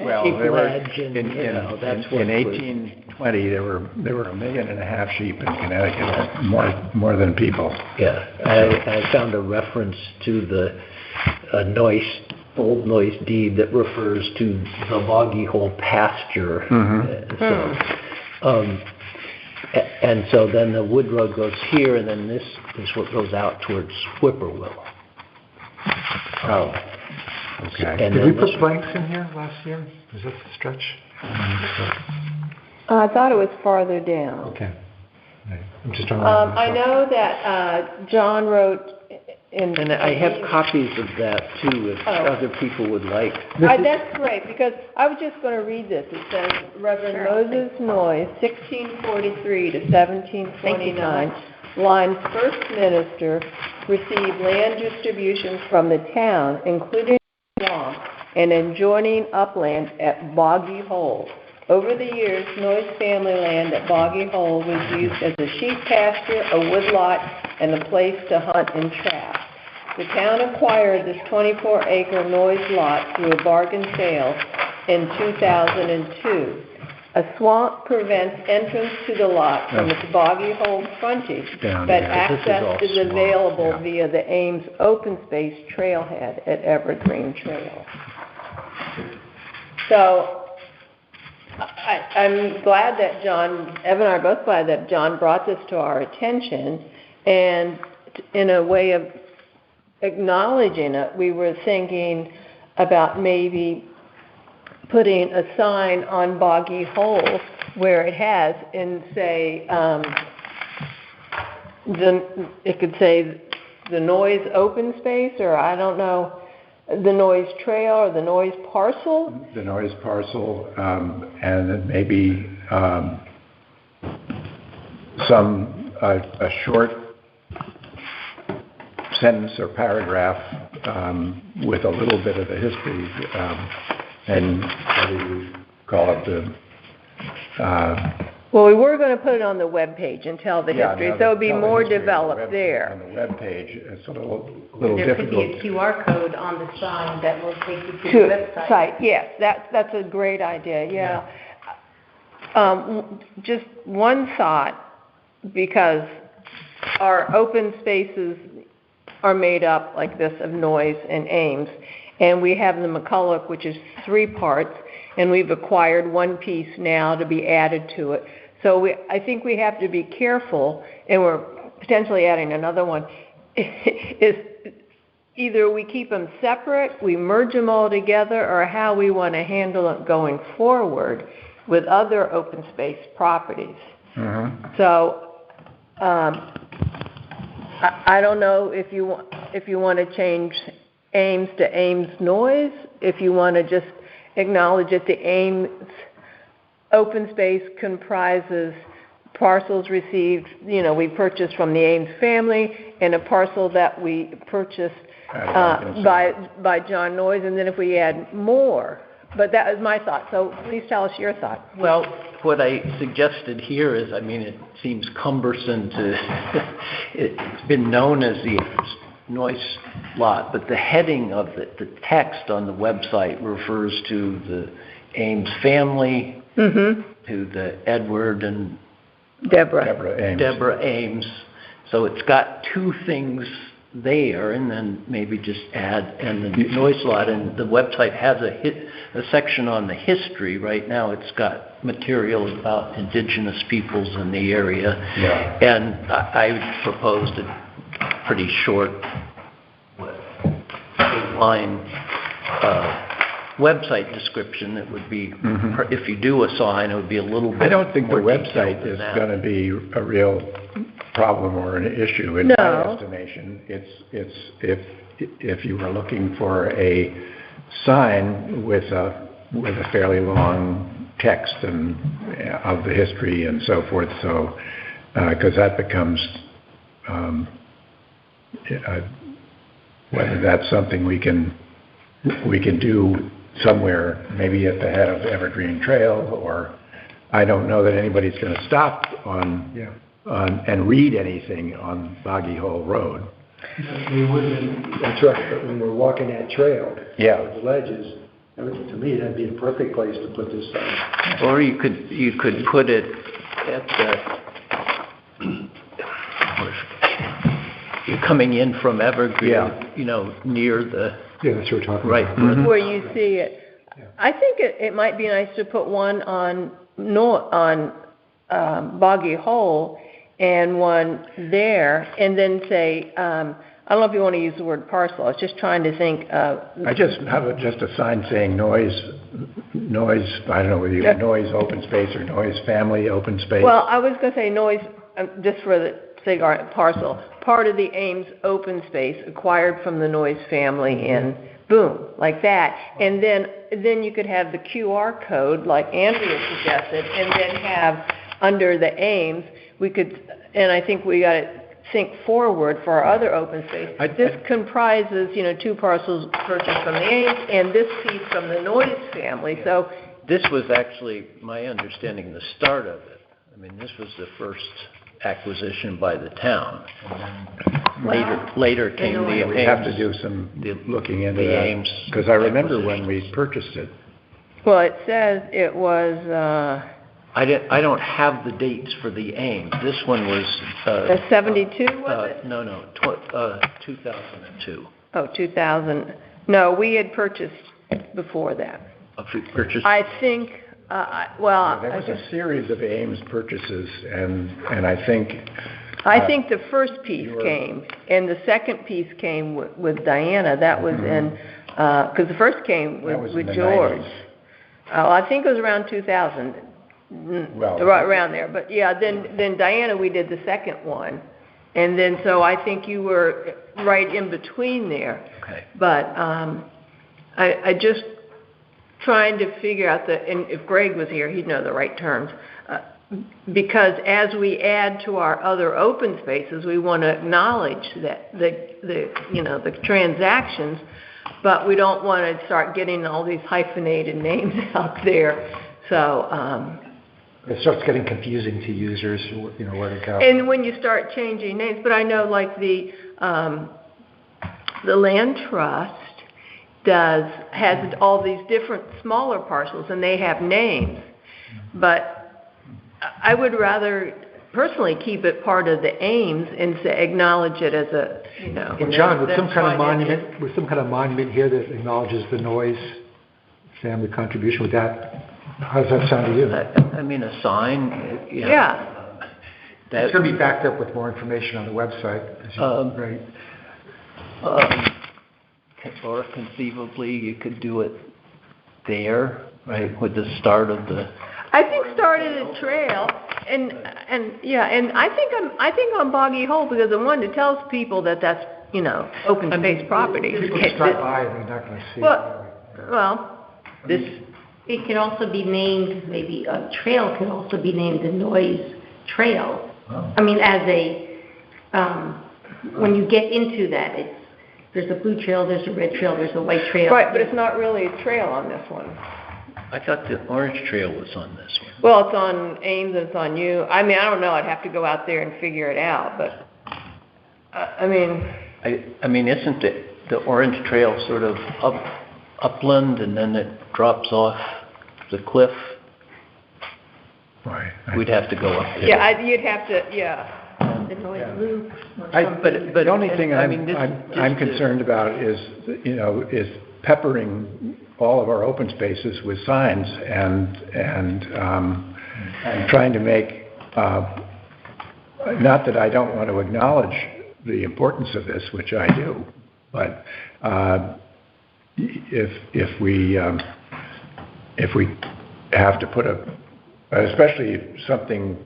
Well, Sheep there were, ledge and, in that's what in it was. 1820, there were 1.5 million sheep in Connecticut, more than people. Yeah, I found a reference to the old Noyes deed that refers to the Boggy Hole pasture. And so then the wood road goes here, and then this is what goes out towards Whippoorwill. Oh, okay. And Did we then put this- blanks in here last year? Is that the stretch? I thought it was farther down. Okay. Right. I'm just trying to... I know that John wrote in... And I have copies of that too, if other people would like. That's great, because I was just going to read this. It says, Reverend Moses Noyes, 1643 to 1729, Lyme's first minister, received land distributions from the town, including swamp and adjoining upland at Boggy Hole. Over the years, Noyes family land at Boggy Hole was used as a sheep pasture, a woodlot, and a place to hunt and trap. The town acquired this 24-acre Noyes lot through a bargain sale in 2002. A swamp prevents entrance to the lot from its Boggy Hole frontage, Down but here. access all is swamp, available yeah. via the Ames Open Space Trailhead at Evergreen Trail. So, I'm glad that Evan and I are both glad that John brought this to our attention, and in a way of acknowledging it, we were thinking about maybe putting a sign on Boggy Hole where it has, and say, it could say the Noyes Open Space, or I don't know, the Noyes Trail, or the Noyes Parcel. The Noyes parcel, and then maybe a short sentence or paragraph with a little bit of the history, and what do you call it, Well, we were going to put it on the webpage and tell the history, no, so it'd be tell the more history on the developed there. On the webpage, it's a little There could difficult. be a QR code on the sign that will take you to To the website. site, yes, that's a great idea, yeah. Just one thought, because our open spaces are made up like this of Noyes and Ames, and we have the McCulloch, which is 3 parts, and we've acquired one piece now to be added to it. So I think we have to be careful, and we're potentially adding another one, is either we keep them separate, we merge them all together, or how we want to handle it going forward with other open space properties. Mhm. So, I don't know if you want, if you want to change Ames to Ames Noise, if you want to just acknowledge that the Ames open space comprises parcels received, we purchased from the Ames family, and a parcel that we purchased by John Noyes, and then if we add more. But that is my thought, so please tell us your thought. Well, what I suggested here is, it seems cumbersome to, it's been known as the Noyes lot, but the heading of the text on the website refers to the Ames family, to the Edward and Deborah Ames. So it's got two things there, and then maybe just add, and the Noyes lot, and the website has a section on the history. Right now it's got material about indigenous peoples in the area, and I proposed a pretty short line website description that would be, if you do a sign, it would be a little bit. I don't think the more website is going to be a real problem or an issue in my estimation. It's if you were looking for a sign with a fairly long text and of the history and so forth. So because that becomes whether that's something we can do somewhere, maybe at the head of Evergreen Trail, or I don't know that anybody's going to stop on and read anything on Boggy Hole Road. We wouldn't, that's right, but when we're walking that trail, the ledges, to me, that'd be the perfect place to put this sign. Or you could put it at you're coming in from Evergreen, near the. Yeah, that's what we're talking right, about. Where you see it. I think it might be nice to put one on Boggy Hole and one there, and then say, I don't know if you want to use the word parcel. I was just trying to think of. I just have a sign saying Noyes, I don't know whether you Noyes open space or Noyes family open space. Well, I was going to say Noyes, just for the sake of parcel, part of the Ames open space acquired from the Noyes family, and boom, like that. And then you could have the QR code, like Andrea suggested, and then have under the Ames, we could, and I think we got to think forward for our other open space. This comprises, two parcels purchased from the Ames and this piece from the Noyes family. So this was actually, my understanding, the start of it. This was the first acquisition by the town. And then later came the Ames. We have to do some looking into the Ames, because I remember when we purchased it. Well, it says it was. I don't have the dates for the Ames. This one was. 72 was it? No, 2002. Oh, 2000. No, we had purchased before that. Purchased. I think. There was a series of Ames purchases, and I think. I think the first piece came, and the second piece came with Diana. That was in, because the first came with George. 90s. Oh, I think it was around 2000. Well, right around there. But yeah, then Diana, we did the second one, and then so I think you were right in between there. Okay. But I just trying to figure out and if Greg was here, he'd know the right terms. Because as we add to our other open spaces, we want to acknowledge that the transactions, but we don't want to start getting all these hyphenated names out there. So It starts getting confusing to users, where to go. and when you start changing names, but I know like the land trust has all these different smaller parcels, and they have names, but I would rather personally keep it part of the Ames and acknowledge it as a, And John, with some kind of monument here that acknowledges the Noyes family contribution, how does that sound to you? A sign. Yeah. It's going to be backed up with more information on the website. Right. Or conceivably, you could do it there, right, with the start of the. I think started a trail, and I think on Boggy Hole, because the one that tells people that's open space property. People just drive by and they're not gonna see it. Well, It could also be named, maybe a trail could also be named the Noise Trail. I mean, when you get into that, there's a blue trail, there's a red trail, there's a white trail. right, but it's not really a trail on this one. I thought the orange trail was on this one. Well, it's on Ames and it's on you. I mean, I don't know, I'd have to go out there and figure it out, but, I mean, Isn't the orange trail sort of upland and then it drops off the cliff? Right. We'd have to go up there. yeah, you'd have to, yeah. The Noise Loop or But something. the only thing I mean, this I'm just concerned about is peppering all of our open spaces with signs and trying to make, not that I don't want to acknowledge the importance of this, which I do, but if we have to put especially something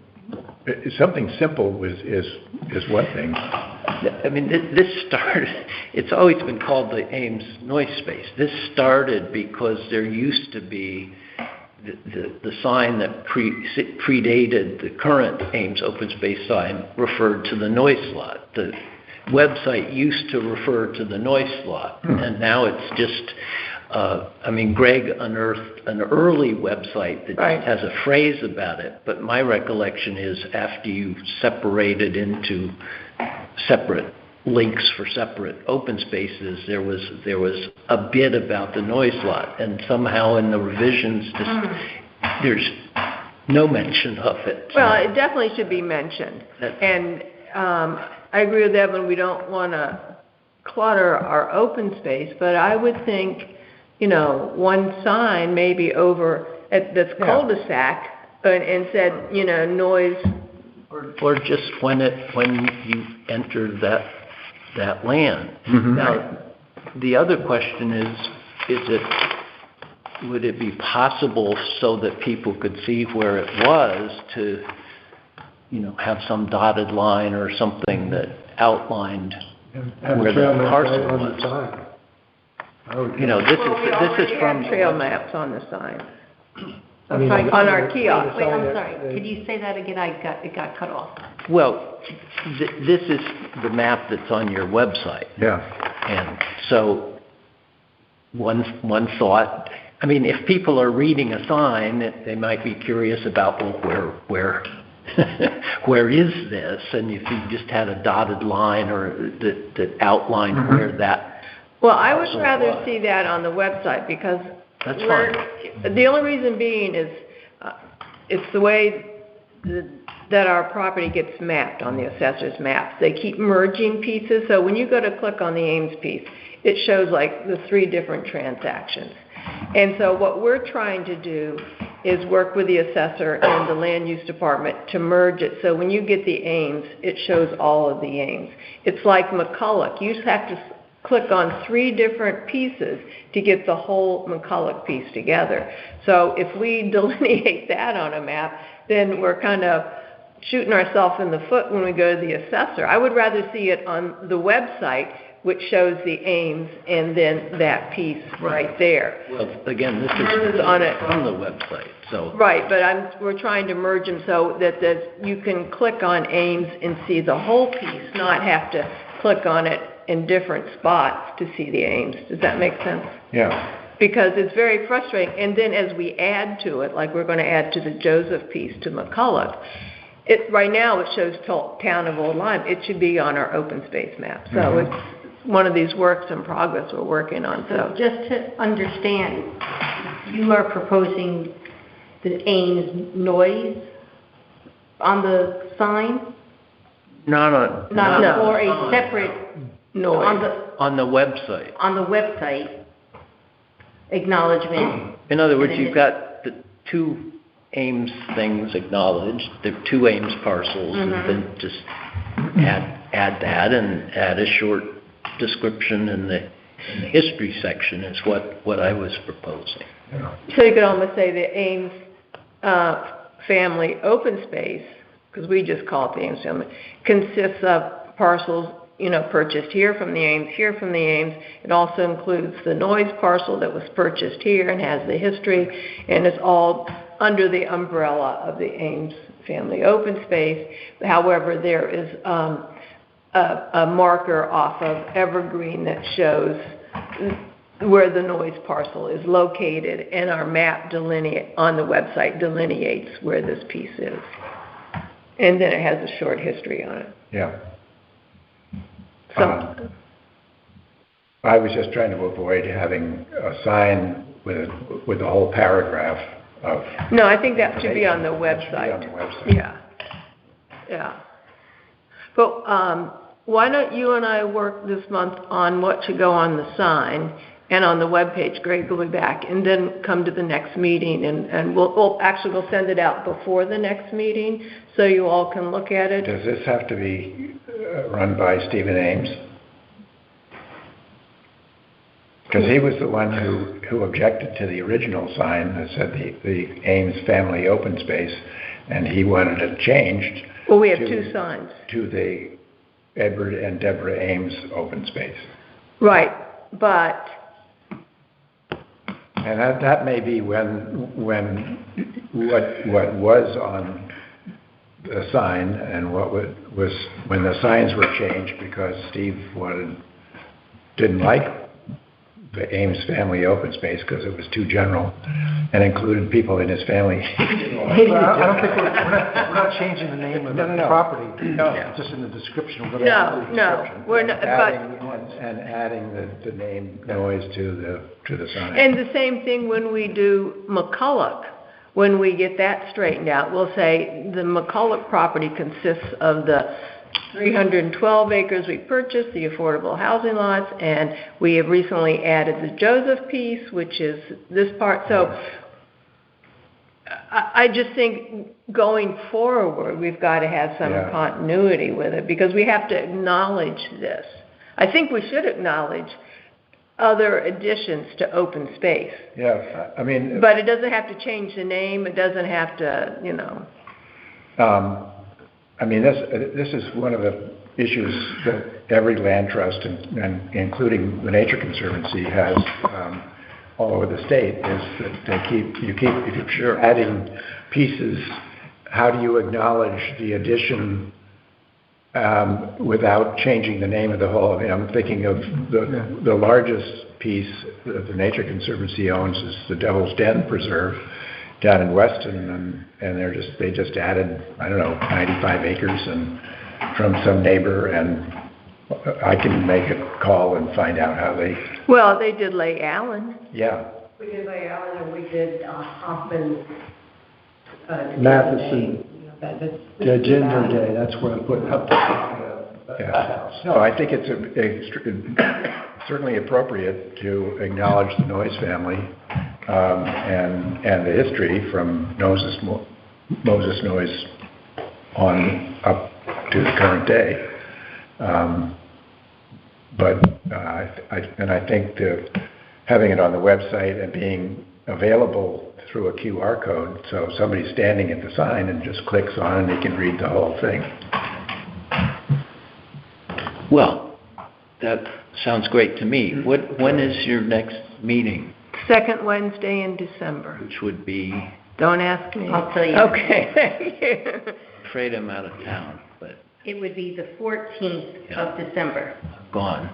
simple is one thing. I mean, this started, it's always been called the Ames Noise Space. This started because there used to be the sign that predated the current Ames open space sign referred to the noise slot. The website used to refer to the noise slot, and now it's just, Greg unearthed an early website that Right. just has a phrase about it, but my recollection is after you separated into separate links for separate open spaces, there was a bit about the noise slot, and somehow in the revisions, there's no mention of it. Well, it definitely should be mentioned. And I agree with Evan, we don't want to clutter our open space, but I would think, one sign maybe over at this cul-de-sac and said, noise. Or just when you enter that land. Mm-hmm. Now, the other question would it be possible so that people could see where it was to, have some dotted line or something that outlined where the parcel was? This is from Trail maps on the sign. I mean, On our kiosk. Wait, I'm sorry, could you say that again? It got cut off. Well, this is the map that's on your website. Yeah. And so one thought, if people are reading a sign, they might be curious about, where is this? And if you just had a dotted line or that outlined where that. Well, I would rather see that on the website because That's fine. The only reason being is it's the way that our property gets mapped on the assessor's maps. They keep merging pieces, so when you go to click on the Ames piece, it shows like the 3 different transactions. And so what we're trying to do is work with the assessor and the land use department to merge it, so when you get the Ames, it shows all of the Ames. It's like McCulloch. You just have to click on 3 different pieces to get the whole McCulloch piece together. So if we delineate that on a map, then we're kind of shooting ourselves in the foot when we go to the assessor. I would rather see it on the website, which shows the Ames and then that piece right there. Well, again, this Versus is on it. from the website, so. Right, but we're trying to merge them so that you can click on Ames and see the whole piece, not have to click on it in different spots to see the Ames. Does that make sense? Yeah. Because it's very frustrating. And then as we add to it, like we're going to add to the Joseph piece to McCulloch, right now it shows Town of Old Lyme. It should be on our open space map. So it's one of these works in progress we're working on. So just to understand, you are proposing the Ames noise on the sign? No. Or a separate noise. On the website. On the website, acknowledgement. In other words, you've got the 2 Ames things acknowledged, the 2 Ames parcels, and then just add that and add a short description in the history section is what I was proposing. So you could almost say the Ames family open space, because we just call it the Ames family, consists of parcels purchased here from the Ames, here from the Ames. It also includes the Noyes parcel that was purchased here and has the history, and it's all under the umbrella of the Ames Family Open Space. However, there is a marker off of Evergreen that shows where the Noyes parcel is located, and our map on the website delineates where this piece is. And then it has a short history on it. Yeah. So, I was just trying to avoid having a sign with a whole paragraph of... no, I think that should be on the website. That should be on the website. Yeah. Yeah. But why don't you and I work this month on what should go on the sign and on the webpage? Greg will be back, and then come to the next meeting, and we'll send it out before the next meeting so you all can look at it. Does this have to be run by Stephen Ames? Because he was the one who objected to the original sign that said the Ames Family Open Space, and he wanted it changed. Well, we have two signs. To the Edward and Deborah Ames Open Space. Right, but... and that may be when what was on the sign and what was when the signs were changed because Steve didn't like the Ames Family Open Space because it was too general and included people in his family. I don't think we're not changing the name of the property. No. Just in the description. No, we're not, and adding the name Noyes to the sign. And the same thing when we do McCulloch. When we get that straightened out, we'll say the McCulloch property consists of the 312 acres we purchased, the affordable housing lots, and we have recently added the Joseph piece, which is this part. So I just think going forward, we've got to have some continuity with it because we have to acknowledge this. I think we should acknowledge other additions to open space. Yeah, I mean... but it doesn't have to change the name. It doesn't have to, I mean, this is one of the issues that every land trust, and including the Nature Conservancy, has all over the state, is that if you're adding pieces, how do you acknowledge the addition without changing the name of the whole? I mean, I'm thinking of the largest piece that the Nature Conservancy owns is the Devil's Den Preserve down in Weston, and they just added, 95 acres and from some neighbor, and I can make a call and find out how they... Well, they did Lay Allen. Yeah. We did Lay Allen, and we did Hoffman. Matheson. Ginger Day, that's where I put up the house. No, I think it's certainly appropriate to acknowledge the Noyes family and the history from Moses Noyes on up to the current day. I think having it on the website and being available through a QR code, so somebody's standing at the sign and just clicks on and they can read the whole thing. Well, that sounds great to me. When is your next meeting? Second Wednesday in December. Which would be... Don't ask me. I'll tell you. Okay, thank you. I'm afraid I'm out of town, but... It would be the 14th of December. I'm gone.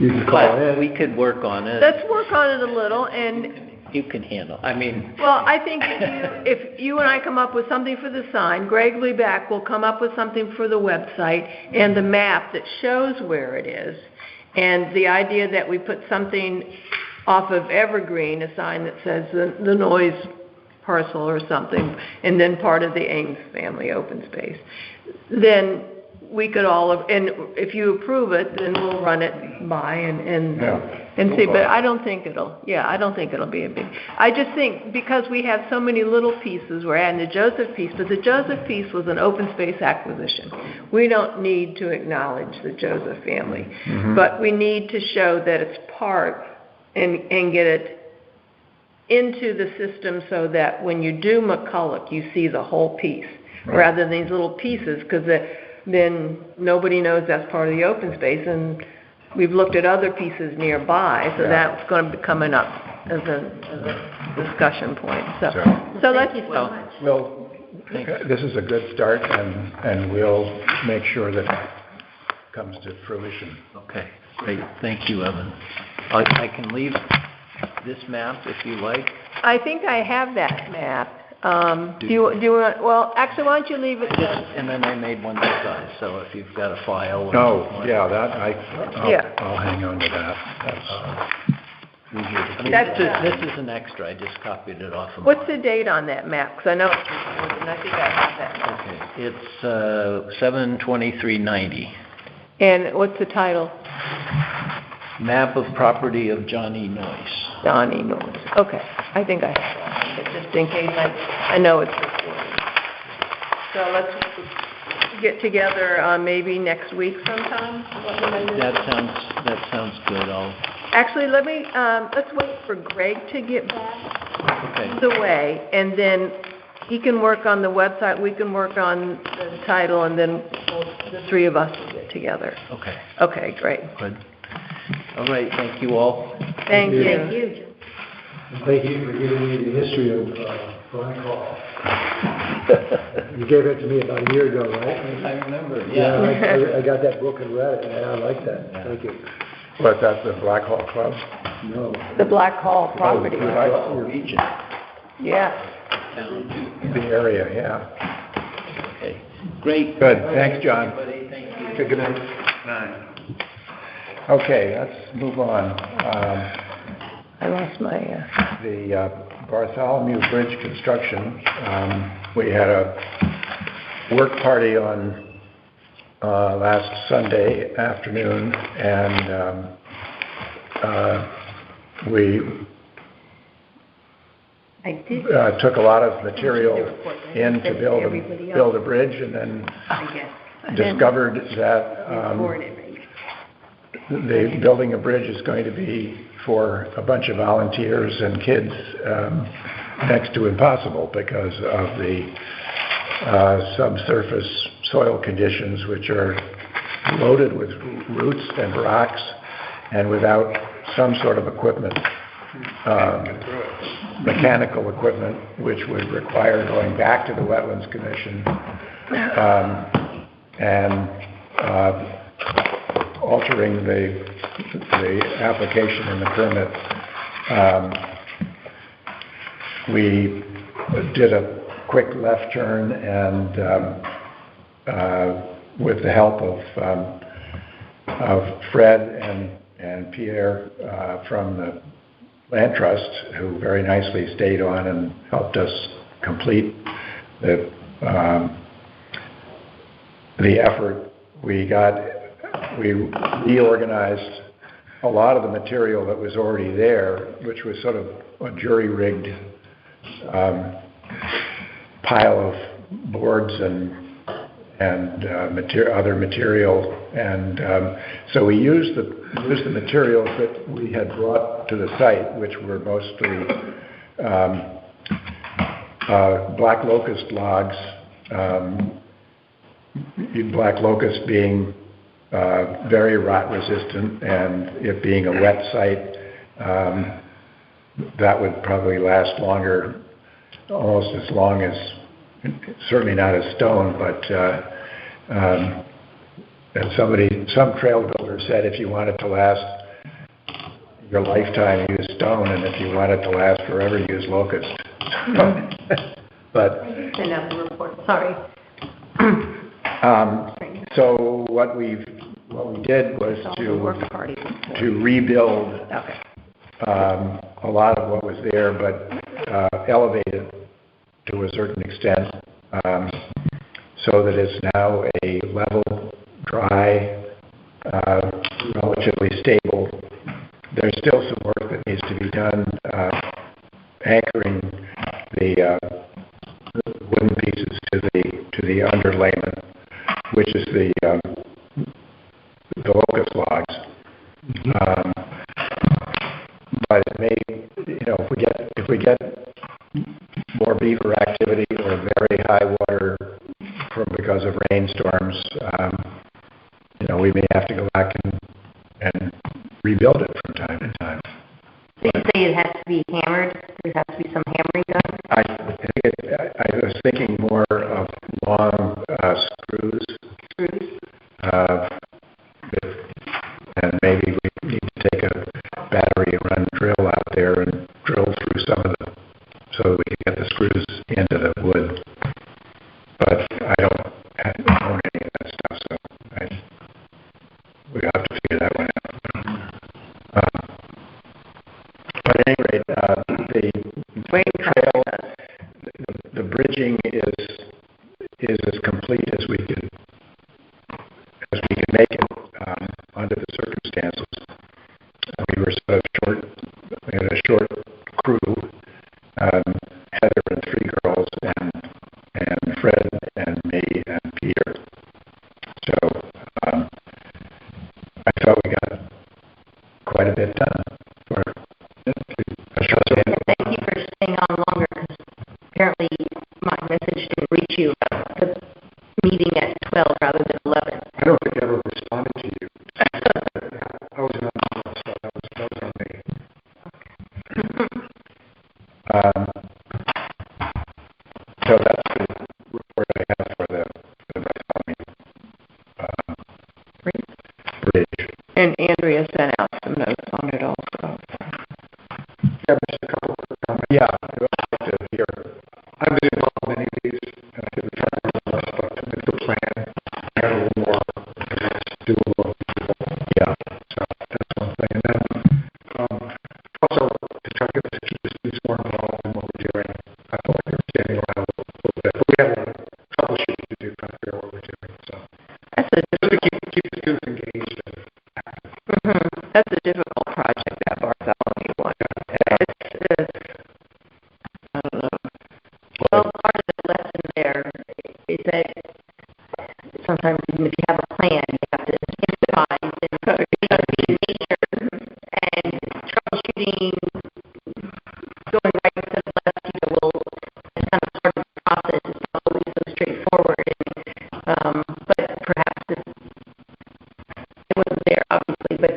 You can call But in. we could work on it. Let's work on it a little, and You can handle. I mean... well, I think if you and I come up with something for the sign, Greg Leback will come up with something for the website and the map that shows where it is. And the idea that we put something off of Evergreen, a sign that says the Noyes parcel or something, and then part of the Ames Family Open Space, then we could and if you approve it, then we'll run it by and see. But I don't think it'll be a big. I just think because we have so many little pieces, we're adding the Joseph piece, but the Joseph piece was an open space acquisition. We don't need to acknowledge the Joseph family, but we need to show that it's part and get it into the system so that when you do McCulloch, you see the whole piece rather than these little pieces, because then nobody knows that's part of the open space, and we've looked at other pieces nearby, so Yeah. that's gonna be coming up as a discussion point, so let's, Thank you so well, much. Well, this is a good start, and we'll make sure that it comes to fruition. Okay, great, thank you, Evan. I can leave this map if you like. I think I have that map. Do you want, well, actually, why don't you leave it then? And then I made one this size, so if you've got a file. or Oh, something. yeah, Yeah. I'll hang on to that. That's easier to I mean, That's, this is an extra, I just copied it off of. What's the date on that map? Because I know it's recorded, and I think I have that map. Okay, it's 7/23/90. And what's the title? Map of property of Johnny Noyce. Donnie Norris. Okay, I think I have that, but just in case, I know it's recorded. So let's get together, maybe next week sometime? That sounds good, Actually, let me, let's wait for Greg to get back. okay. He's away, and then he can work on the website, we can work on the title, and then the three of us will get together. Okay, Okay, great. good. All right, thank you all. Thank Thank you. you. Thank you for giving me the history of Black Hall. You gave it to me about a year ago, right? I remember, Yeah, yeah. I got that book and read it, and I like that. Thank you. What's that, the Black Hawk Club? No. The Black Hall property, Black Region, yeah. town. The area, yeah. Okay, great. Good, thanks, John. Everybody, thank you. Okay, good night. Nine. Okay, let's move on. I lost my, The Bartholomew Bridge construction, we had a work party on last Sunday afternoon, and we I did, took a lot of material in to build Everybody else. build a bridge, and then I guess, discovered that record it, right? the building a bridge is going to be, for a bunch of volunteers and kids, next to impossible because of the subsurface soil conditions, which are loaded with roots and rocks, and without some sort of equipment, mechanical equipment, which would require going back to the Wetlands Commission and altering the application and the permit. We did a quick left turn, and with the help of Fred and Pierre from the Land Trust, who very nicely stayed on and helped us complete the effort, we reorganized a lot of the material that was already there, which was sort of a jury-rigged pile of boards and other material, and so we used the materials that we had brought to the site, which were mostly black locust logs. Black locust being very rot resistant, and it being a wet site, that would probably last longer, almost as long as, certainly not as stone, but and some trail builder said if you want it to last your lifetime, use stone, and if you want it to last forever, use locust. But Send out the report, sorry. so what we did was to rebuild okay. a lot of what was there, but elevate it to a certain extent, so that it's now a level, dry, relatively stable. There's still some work that needs to be done, anchoring the wooden pieces to the underlayment, which is the locust logs. But it may, if we get more beaver activity or very high water because of rainstorms, we may have to go back and rebuild it from time to time. So you say it has to be hammered? There has to be some hammering done? I was thinking more of long screws. Screws? And maybe we need to take a battery-run drill out there and drill through some of so that we can get the screws into the wood. But I don't own any of that stuff, so we have to figure that one out. But at any rate, the trail, the bridging is as complete as we can make it under the circumstances. We were sort of short. We had a short crew. Heather and 3 girls, and Fred and me and Peter. So I thought we got quite a bit done for a short time. Thank you for staying on longer, because apparently my message didn't reach you about the meeting at 12 rather than 11. I don't think I ever responded to you. I was not on so that was on me. So that's the report I have for the bridge. And Andrea sent out some notes on it also. Yeah, just a couple of comments. Yeah, I would like to hear. I've been involved in many of these, and I think we're trying to do more stuff to make the plan have a little more doable. Yeah. So that's one thing. And then also to try to keep the students more involved in what we're doing. I feel like they're standing around a little bit, but we have a lot of troubleshooting to do trying to figure out what we're doing. So That's just to keep the students engaged and active. that's a difficult project, that Bartholomew one. I don't know. Well, part of the lesson there is that sometimes even if you have a plan, you have to improvise and be nature and troubleshooting, going right to the left, it's kind of part of the process. It's not always so straightforward. But perhaps it wasn't there, obviously, but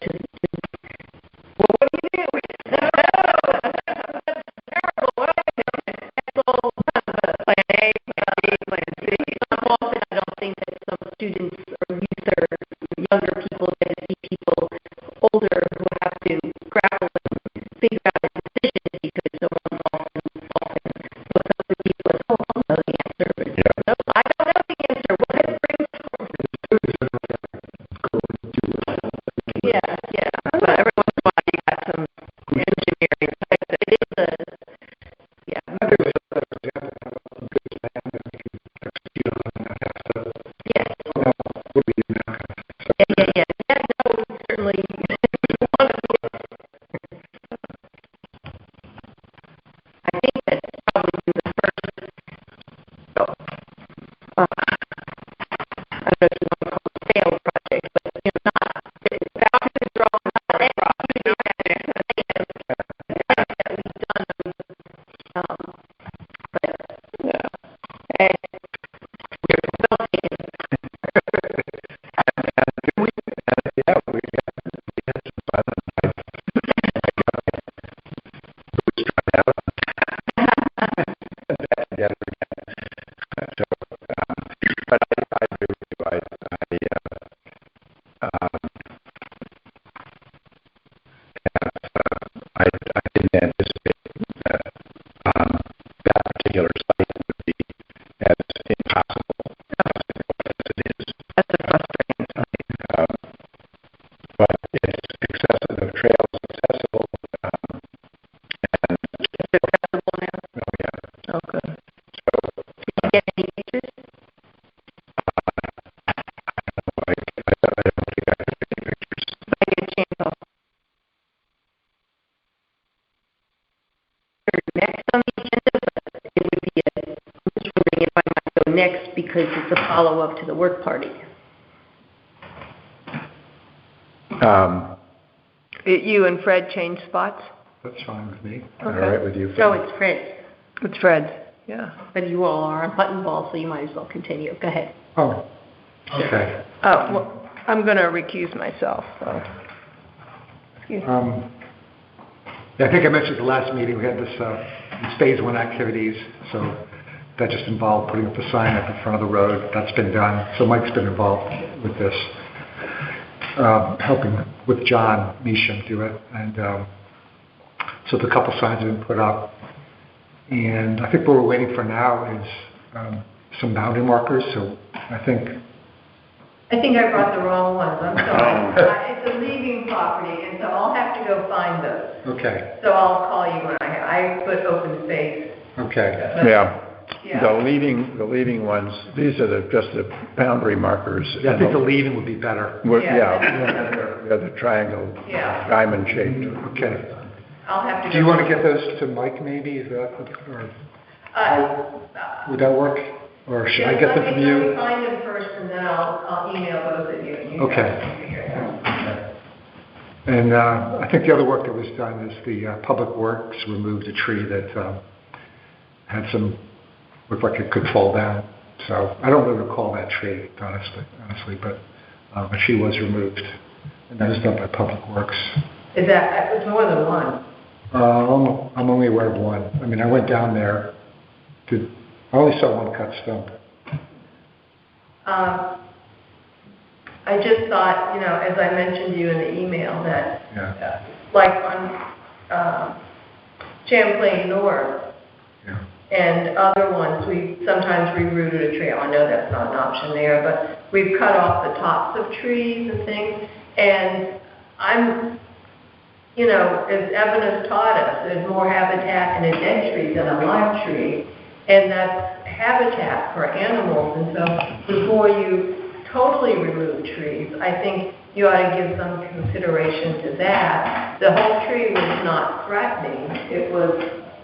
well, what do you do? That's terrible. What am I doing? It's all plan A, plan B, plan C. Often I don't think that some students or youth or younger people get to see people older who have to grapple and figure out a decision because no one's often what some of the people are, I'll know the answer. But no, I don't know the answer. What has brainstorm? Yeah. But every once in a while you got some engineering. It is a, yeah. I think it's another example of a good plan that we can execute on and not have to, Yes. what do you now? Yeah. Yeah, no, certainly. I think that's probably the first, I don't know if you want to call it a failed project, but not, the boundaries are all not executed that we've done, but, yeah. And we're well taken. But I agree with you. I didn't anticipate that that particular site would be as impossible as it is. That's a frustrating thing. But it's accessible. The trail is accessible. And It's accessible now. oh yeah. Oh, good. So Did you get any pictures? I don't think I could take any pictures. If I get a chance, I'll. Next on the agenda, but it would be I'm just wondering if I might go next because it's a follow-up to the work party. You and Fred changed spots? That's fine with me. All right with you? So Fred? it's Fred, It's Fred's, yeah. but you all are on button ball, so you might as well continue. Go ahead. Oh, Okay. Well, I'm gonna recuse myself, so. Excuse me. Yeah, I think I mentioned at the last meeting, we had this, these phase one activities, so that just involved putting up a sign at the front of the road. That's been done. So Mike's been involved with this, helping with John Measham do it. And so the couple signs have been put up. And I think what we're waiting for now is some boundary markers. So I think I brought the wrong ones, I'm sorry. It's a leaving property, and so I'll have to go find those. Okay. So I'll call you when I put open space. Okay. Yeah. Yeah. The leaving ones, these are just the boundary markers. Yeah, I think the leaving would be better. Yeah, the triangle, Yeah. diamond shaped. Okay. I'll have to go. Do you want to get those to Mike maybe? Is that, or would that work? Or should I get them from Let me you? find them first, and then I'll email those of you. And you Okay. guys can figure it out. And I think the other work that was done is the Public Works removed a tree that had looked like it could fall down. So I don't really recall that tree, honestly, but a tree was removed, and that was done by Public Works. It's more than one. I'm only aware of one. I mean, I went down there. I only saw one cut stump. I just thought, as I mentioned to you in the email, that Yeah. like on Champlain North Yeah. and other ones, we sometimes rerouted a trail. I know that's not an option there, but we've cut off the tops of trees and things. And as Evan has taught us, there's more habitat in a dead tree than a live tree. And that's habitat for animals. And so before you totally remove trees, I think you ought to give some consideration to that. The whole tree was not threatening. It was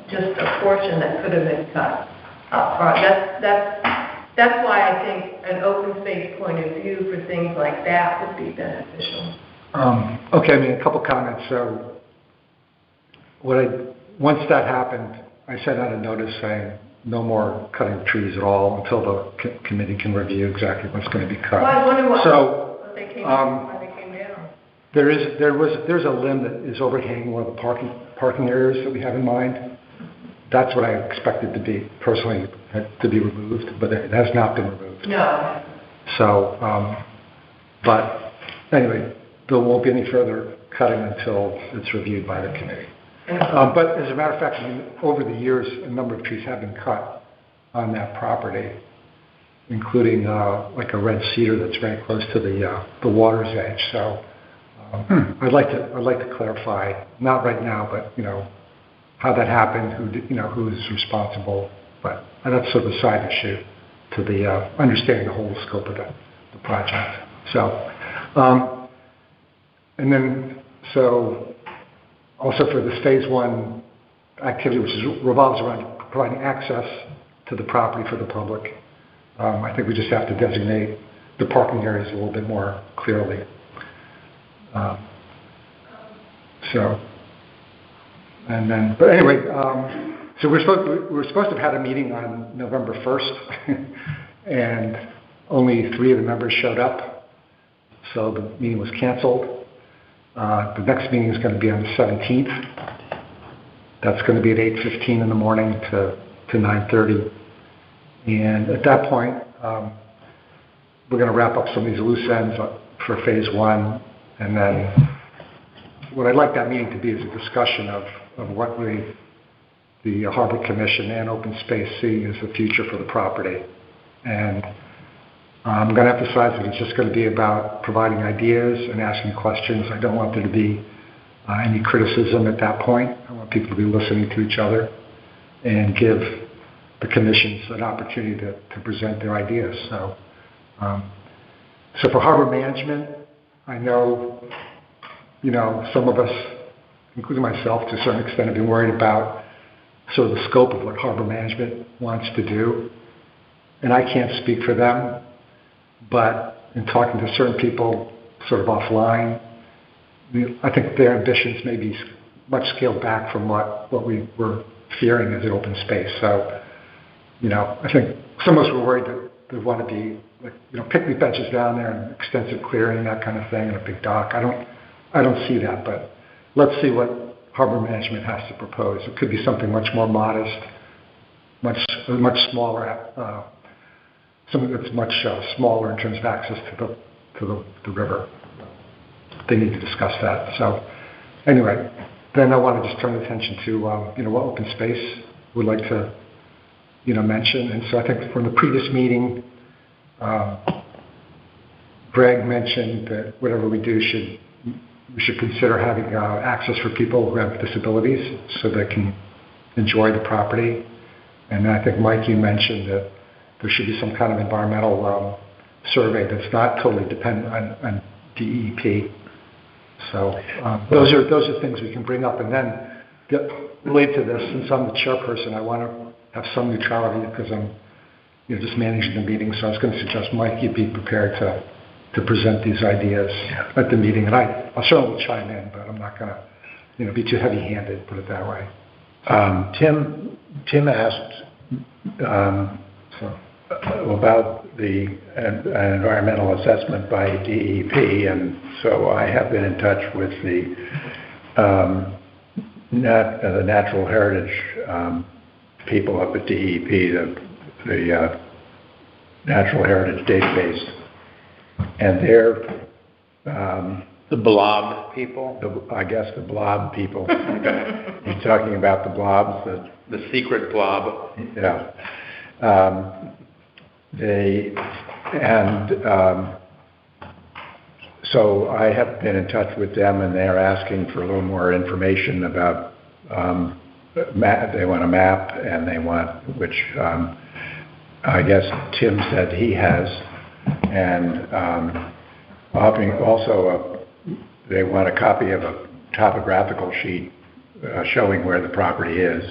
just a portion that could have been cut up front. That's why I think an open space point of view for things like that would be beneficial. Okay, I mean, a couple comments. So once that happened, I sent out a notice saying no more cutting trees at all until the committee can review exactly what's going to be cut. Well, I was wondering why they came down. There's a limb that is overhanging one of the parking areas that we have in mind. That's what I expected to be personally to be removed, but it has not been removed. No. So, but anyway, there won't be any further cutting until it's reviewed by the committee. But as a matter of fact, I mean, over the years, a number of trees have been cut on that property, including like a red cedar that's very close to the water's edge. So I'd like to clarify, not right now, but how that happened, who's responsible. But that's sort of a side issue to the understanding the whole scope of the project. So, and then also for this phase one activity, which revolves around providing access to the property for the public, I think we just have to designate the parking areas a little bit more clearly. But anyway, so we're supposed to have had a meeting on November 1st, and only 3 of the members showed up, so the meeting was canceled. The next meeting is going to be on the 17th. That's going to be at 8:15 in the morning to 9:30. And at that point, we're going to wrap up some of these loose ends for phase one. And then what I'd like that meeting to be is a discussion of what the Harbor Commission and Open Space see as the future for the property. And I'm going to emphasize that it's just going to be about providing ideas and asking questions. I don't want there to be any criticism at that point. I want people to be listening to each other and give the commissions an opportunity to present their ideas. So for harbor management, I know, some of us, including myself to a certain extent, have been worried about sort of the scope of what harbor management wants to do. And I can't speak for them, but in talking to certain people sort of offline, I think their ambitions may be much scaled back from what we were fearing as an open space. So, I think some of us were worried that they want to be like, picnic benches down there and extensive clearing, that kind of thing, and a big dock. I don't see that, but let's see what harbor management has to propose. It could be something much more modest, much smaller, something that's much smaller in terms of access to the river. They need to discuss that. So anyway, then I want to just turn attention to, what open space would like to, mention. And so I think from the previous meeting, Greg mentioned that whatever we do we should consider having access for people who have disabilities so they can enjoy the property. And I think, Mike, you mentioned that there should be some kind of environmental survey that's not totally dependent on DEP. So those are things we can bring up. And then related to this, since I'm the chairperson, I want to have some neutrality because I'm just managing the meeting. So I was going to suggest, Mike, you'd be prepared to present these ideas at the meeting. And I'll certainly chime in, but I'm not going to be too heavy-handed, put it that way. Tim asked about the environmental assessment by DEP, and so I have been in touch with the natural heritage people up at DEP, the Natural Heritage Database, and they're The blob people? I guess the blob people. He's talking about the blobs. The secret blob. Yeah. So I have been in touch with them, and they're asking for a little more information about they want a map, and they want, which I guess Tim said he has, and also they want a copy of a topographical sheet showing where the property is.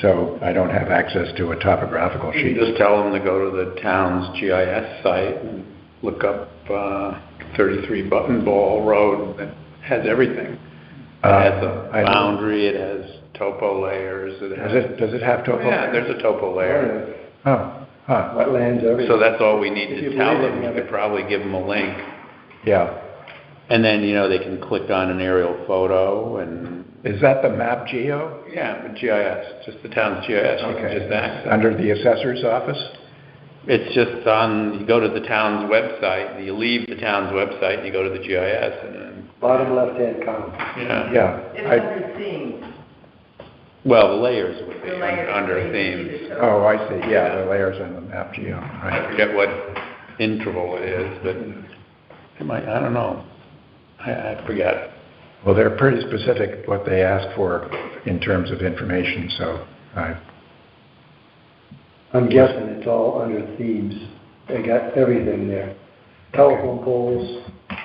So I don't have access to a topographical sheet. Just tell them to go to the town's GIS site and look up 33 Button Ball Road. That has everything. It has a boundary, it has topo layers. Does it have topo layers? Yeah, there's a topo layer. Wetlands, everything. So that's all we need to tell them. You could probably give them a link. Yeah. And then, they can click on an aerial photo and... Is that the map geo? Yeah, GIS, just the town's GIS. You can just access. Under the assessor's office? It's just you go to the town's website, you leave the town's website, and you go to the GIS, and then... Bottom left-hand column. Yeah. It's under themes. Well, the layers would be The layers under would be themes. the Oh, I see. Yeah, the layers on the map geo. I Right. forget what interval it is, but it might, I don't know. I forget. Well, they're pretty specific what they ask for in terms of information, so I'm guessing it's all under themes. They got everything there. Telephone poles.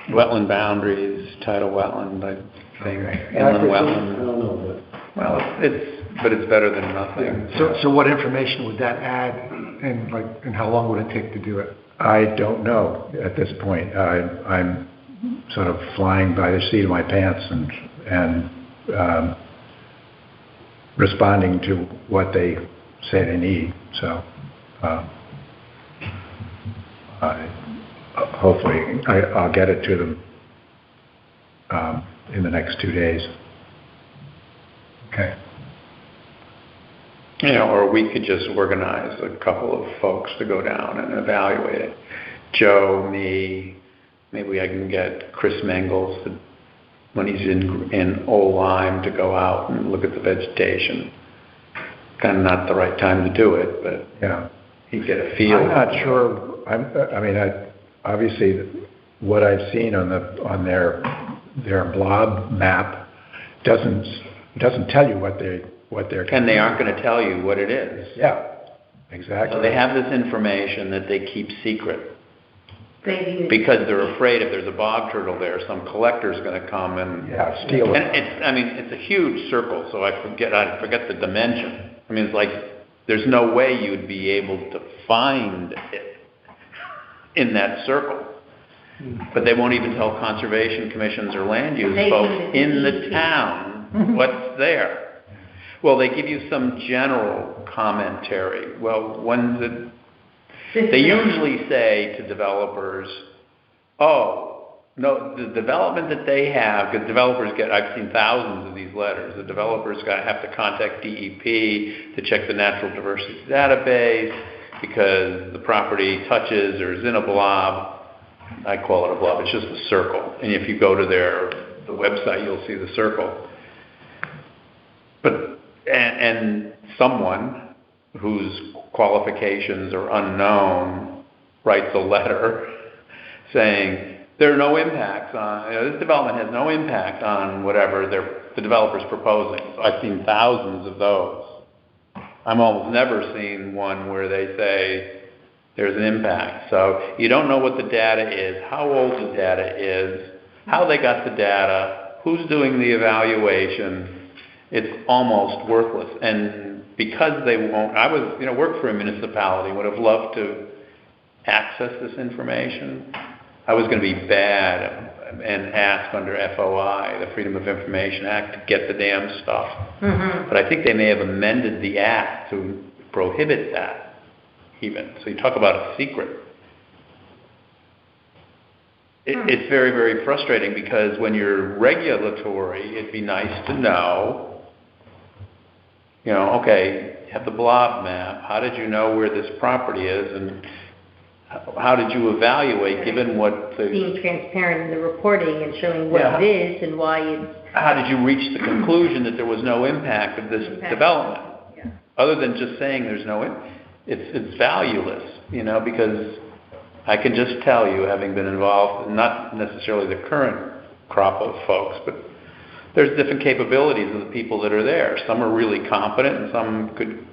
Wetland boundaries, tidal wetland, I think, Okay. inland I wetland. don't know, Well, it's better than nothing. So what information would that add, and how long would it take to do it? I don't know at this point. I'm sort of flying by the seat of my pants and responding to what they say they need. So hopefully I'll get it to them in the next 2 days. Okay. Or we could just organize a couple of folks to go down and evaluate it. Joe, me, maybe I can get Chris Mengels when he's in Old Lyme to go out and look at the vegetation. Kind of not the right time to do it, but Yeah. he'd get a feel. I'm not sure. Obviously what I've seen on their blob map doesn't tell you what they're. And they aren't going to tell you what it is. Yeah, exactly. So they have this information that they keep secret They because they're afraid if there's a bog turtle there, some collector's going to come and steal it. And it's a huge circle, so I forget the dimension. It's like there's no way you'd be able to find it in that circle. But they won't even tell conservation commissions or land use folks in the town what's there. Well, they give you some general commentary. Well, They usually say to developers, oh, no, the development that they have, because developers get, I've seen thousands of these letters, the developers have to contact DEP to check the natural diversity database because the property touches or is in a blob. I call it a blob, it's just a circle. And if you go to the website, you'll see the circle. But, and someone whose qualifications are unknown writes a letter saying there are no impacts on, this development has no impact on whatever the developer's proposing. So I've seen thousands of those. I'm almost never seen one where they say there's an impact. So you don't know what the data is, how old the data is, how they got the data, who's doing the evaluation. It's almost worthless. And because they won't, I worked for a municipality, would have loved to access this information. I was going to be bad and ask under FOI, the Freedom of Information Act, to get the damn stuff. Mm-hmm. But I think they may have amended the act to prohibit that even. So you talk about a secret. It's very, very frustrating because when you're regulatory, it'd be nice to know, okay, you have the blob map. How did you know where this property is? And how did you evaluate, given what the... Being transparent in the reporting and showing what it is and why it's... How did you reach the conclusion that there was no impact of this development? Yeah. Other than just saying there's no impact, it's valueless, because I can just tell you, having been involved, not necessarily the current crop of folks, but there's different capabilities of the people that are there. Some are really competent and some could...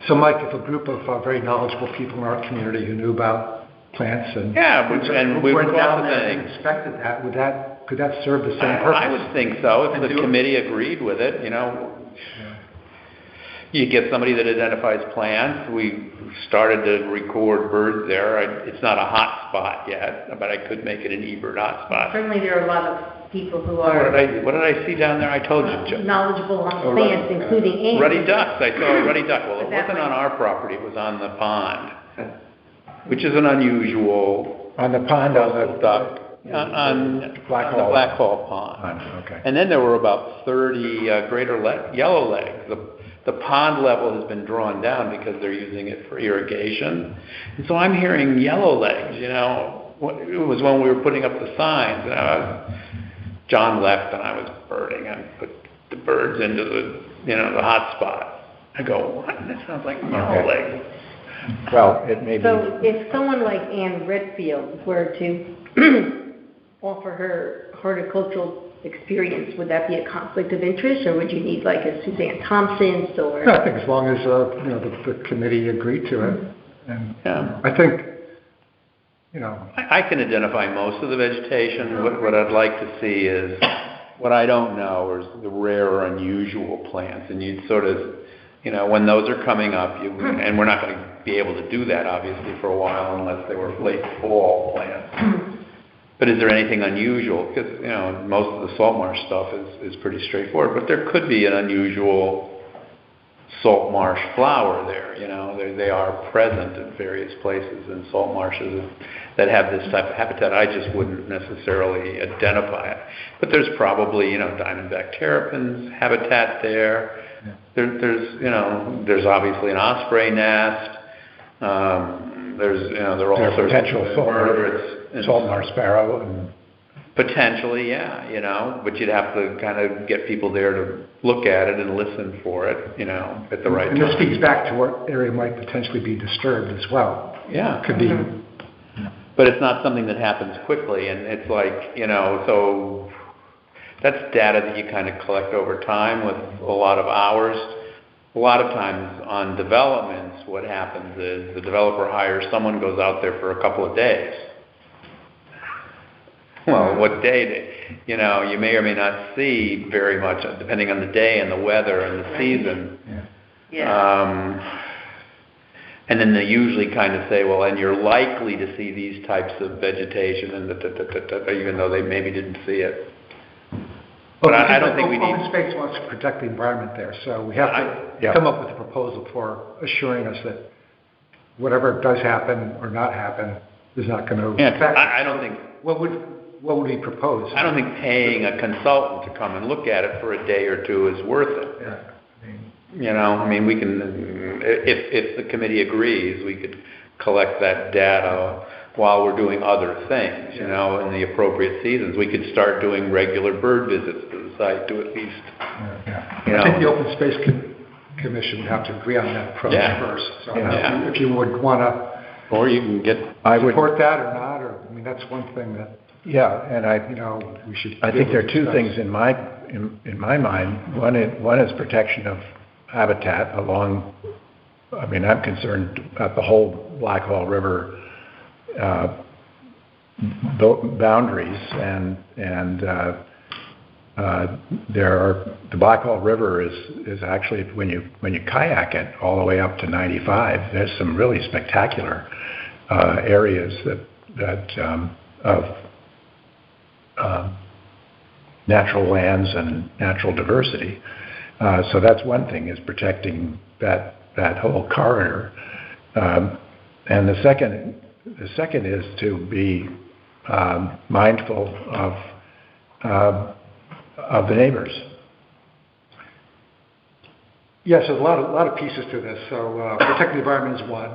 So, Mike, if a group of very knowledgeable people in our community who knew about plants and we went down there things. and inspected that, could that serve the same purpose? I would think so. If the committee agreed with it, You get somebody that identifies plants. We started to record birds there. It's not a hot spot yet, but I could make it an eBird hot spot. Certainly there are a lot of people who are... What did I see down there? I told you. Knowledgeable on plants, including ants. Ruddy ducks. I saw a ruddy duck. Well, it wasn't on our property. It was on the pond, which is an unusual... On the pond on the duck. On the Black Hall Pond. Okay. And then there were about 30 greater yellow legs. The pond level has been drawn down because they're using it for irrigation. And so I'm hearing yellow legs, It was when we were putting up the signs. And John left and I was birding. I put the birds into the hot spot. I go, what? That sounds like yellow legs. Well, it may be... So if someone like Ann Redfield were to offer her horticultural experience, would that be a conflict of interest, or would you need like a Suzanne Thompson's or... No, I think as long as the committee agreed to it, and I think I can identify most of the vegetation. What I'd like to see is what I don't know is the rare or unusual plants, and you'd sort of when those are coming up, and we're not going to be able to do that obviously for a while unless they were late fall plants. But is there anything unusual? Because, most of the salt marsh stuff is pretty straightforward, but there could be an unusual salt marsh flower there, They are present in various places in salt marshes that have this type of habitat. I just wouldn't necessarily identify it. But there's probably, diamondback terrapins habitat there. Yeah. There's obviously an osprey nest. There are all sorts potential of vertebrates. Salt marsh sparrow and potentially, but you'd have to kind of get people there to look at it and listen for it, at the right time. And this speaks back to what area might potentially be disturbed as well. Yeah. Could be. But it's not something that happens quickly, and it's like, so that's data that you kind of collect over time with a lot of hours. A lot of times on developments, what happens is the developer hires someone, goes out there for a couple of days. Well, what day, you may or may not see very much, depending on the day and the weather and the season. Yeah. And then they usually kind of say, well, and you're likely to see these types of vegetation, and even though they maybe didn't see it. But I don't think we need... Open space wants to protect the environment there, so we have Yeah. to come up with a proposal for assuring us that whatever does happen or not happen is not going to Yeah, affect. I don't think... What would we propose? I don't think paying a consultant to come and look at it for a day or two is worth it. Yeah, I mean, You know, I mean, we can, if the committee agrees, we could collect that data while we're doing other things, you know, in the appropriate seasons. We could start doing regular bird visits to the site to at least, yeah. you I think the know. Open Space Commission would have to agree on that approach Yeah. first. So Yeah. if you would want to Or you can get, I would, support that or not, or, I mean, that's one thing that, yeah, and you know, we should. I be think there able are to two discuss. things in my mind. One is protection of habitat along, I mean, I'm concerned about the whole Blackhall River boundaries, and the Blackhall River is actually, when you kayak it all the way up to 95, there's some really spectacular areas of natural lands and natural diversity. So that's one thing, is protecting that whole corridor. And the second is to be mindful of the neighbors. Yes, there's a lot of pieces to this. So protecting the environment is one.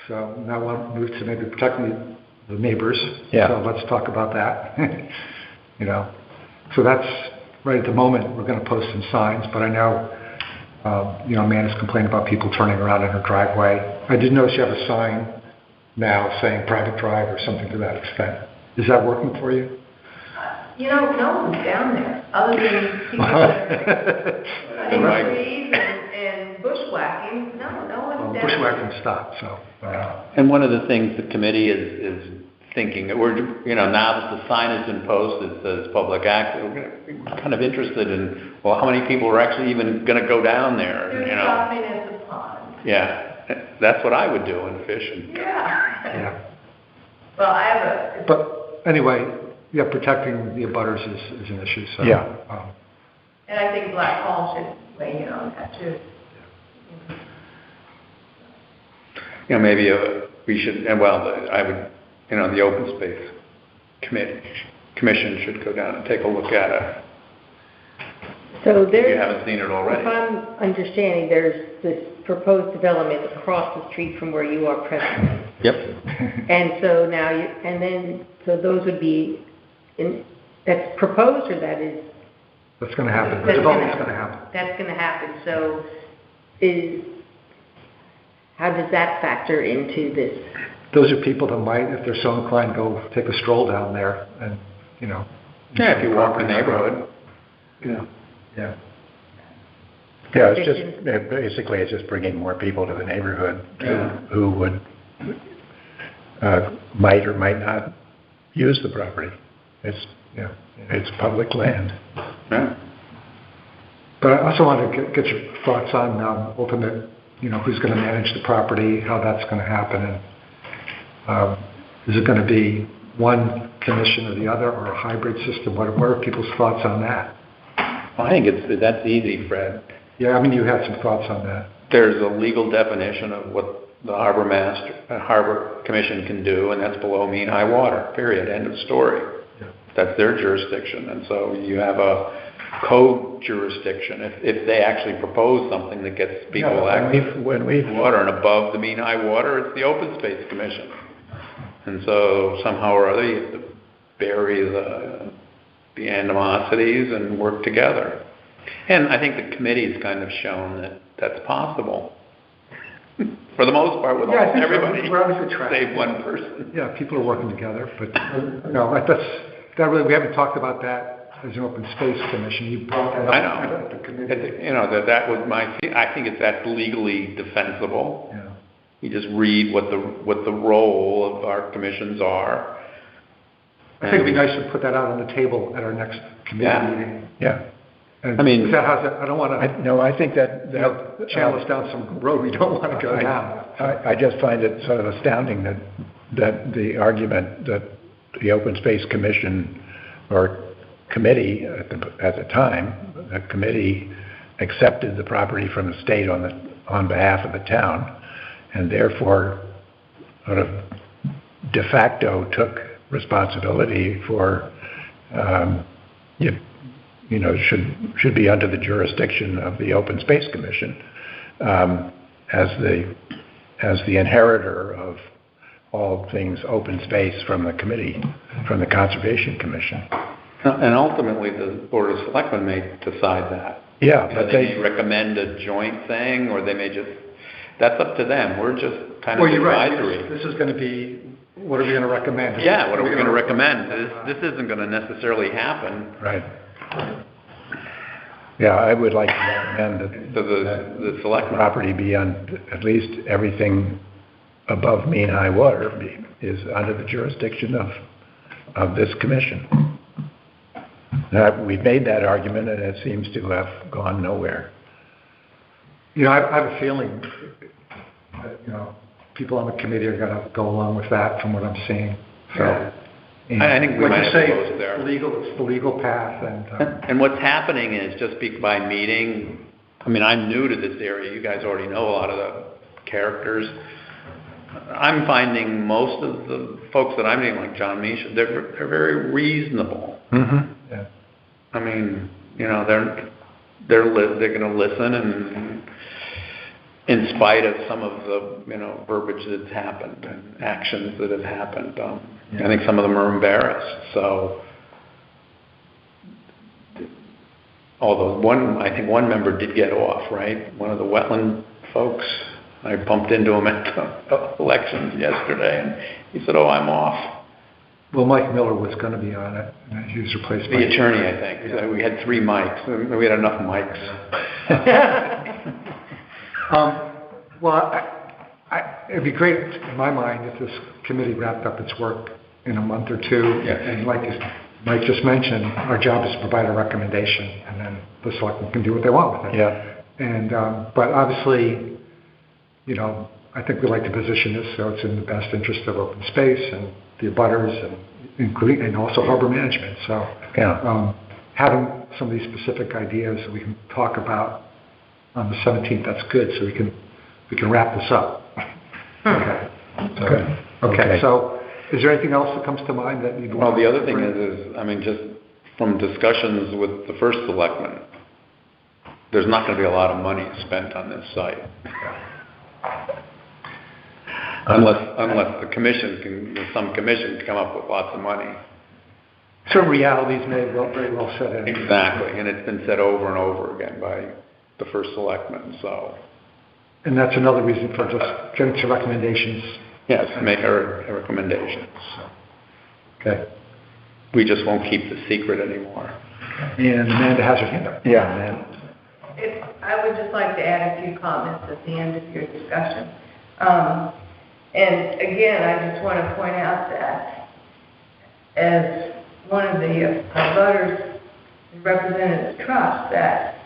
So now we'll move to maybe protecting the neighbors. Yeah. So let's talk about that. You know, so that's right at the moment. We're going to post some signs, but I know, you know, Amanda's complaining about people turning around in her driveway. I did notice you have a sign now saying private drive or something to that extent. Is that working for you? You know, no one's down there, other than people that are cutting trees and bushwhacking. No one's down there. Bushwhacking stopped, so. and one of the things the committee is thinking, that we're, you know, now that the sign has been posted, it says public access, we're kind of interested in, well, how many people are actually even going to go down there, They're you know? stopping at the pond. Yeah, that's what I would do in fishing. Yeah. Yeah. Well, I have a, But anyway, yeah, protecting the abutters is an issue, so. Yeah. and I think Black Hall should weigh in on that too. You know, maybe we should, and well, I would, you know, the open space commission should go down and take a look at it. So If you haven't seen it already. If I'm understanding, there's this proposed development across the street from where you are presently. Yep. And so now so those would be, that's proposed or that is? That's going to happen. The That's development's going to happen. That's going to happen. So how does that factor into this? Those are people that might, if they're so inclined, go take a stroll down there and, you know. Yeah, if you walk the neighborhood. Yeah. Yeah. Yeah, basically it's just bringing more people to the neighborhood who would might or might not use the property. It's public land. Yeah. But I also want to get your thoughts on ultimate, you know, who's going to manage the property, how that's going to happen, and is it going to be one commission or the other, or a hybrid system? What are people's thoughts on that? Well, I think that's easy, Fred. Yeah, I mean, you had some thoughts on that. There's a legal definition of what the harbor commission can do, and that's below mean high water, period, end of story. Yeah. That's their jurisdiction, and so you have a code jurisdiction. If they actually propose something that gets people active When we've water and above the mean high water, it's the open space commission. And so somehow or other, you have to bury the animosities and work together. And I think the committee's kind of shown that that's possible. For the most part, with almost everybody, we're obviously trying. save one person. Yeah, people are working together, but no, that really, we haven't talked about that as an open space commission. You brought that up. I know. At the committee. You know, that was I think that's legally defensible. Yeah. You just read what the role of our commissions are. I think it'd be nice to put that out on the table at our next committee meeting. Yeah. And I mean- I don't want to, I think that channel us down some road we don't want to go down. I just find it sort of astounding that the argument that the Open Space Commission or committee, at the time, the committee accepted the property from the state on behalf of the town, and therefore sort of de facto took responsibility for, should be under the jurisdiction of the Open Space Commission, as the inheritor of all things open space from the committee, from the Conservation Commission. And ultimately, the Board of Selectmen may decide that. Yeah, You know, but they may recommend a joint thing, or they may just, that's up to them. We're just kind of Well, you're right. advisory. This is gonna be, what are we gonna recommend? Yeah, what are we going to recommend? This isn't going to necessarily happen Right. Yeah, I would like to recommend that to the selectmen. property be on, at least everything above mean high water is under the jurisdiction of this commission. We've made that argument, and it seems to have gone nowhere. You know, I have a feeling that, people on the committee are gonna go along with that from what I'm seeing, so. and I think we like might you have say, to go there. It's the legal path, and, And what's happening is just by meeting, I mean, I'm new to this area. You guys already know a lot of the characters. I'm finding most of the folks that I'm meeting, like John Misha, they're very reasonable. Mm-hmm. Yeah. I mean, they're going to listen, and in spite of some of the, verbiage that's happened and actions that have happened, I think some of them are embarrassed. So, although I think one member did get off, right? One of the wetland folks, I bumped into him at the elections yesterday, and he said, "Oh, I'm off." well, Mike Miller was gonna be on it, and he was replaced by. The attorney, I think. So we had 3 mics. We had enough mics. Well, it'd be great, in my mind, if this committee wrapped up its work in a month or two. Yeah. And like Mike just mentioned, our job is to provide a recommendation, and then the selectmen can do what they want with it. Yeah. And, but obviously, I think we like to position this so it's in the best interest of open space and the abutters, and including, and also harbor management. So, Yeah. having some of these specific ideas that we can talk about on the 17th, that's good, so we can wrap this up. Okay. Good. Okay, so is there anything else that comes to mind that you'd Well, want? the other thing is, I mean, just from discussions with the first selectman, there's not going to be a lot of money spent on this site. Unless the commission some commission can come up with lots of money. Some realities may very well set in. Exactly, and it's been said over and over again by the first selectman, so. And that's another reason for just getting some recommendations. Yes, make our recommendations. Okay. We just won't keep the secret anymore. And Amanda has her hand up. Yeah, man. I would just like to add a few comments at the end of your discussion. And again, I just want to point out that as one of the voters represented the trust, that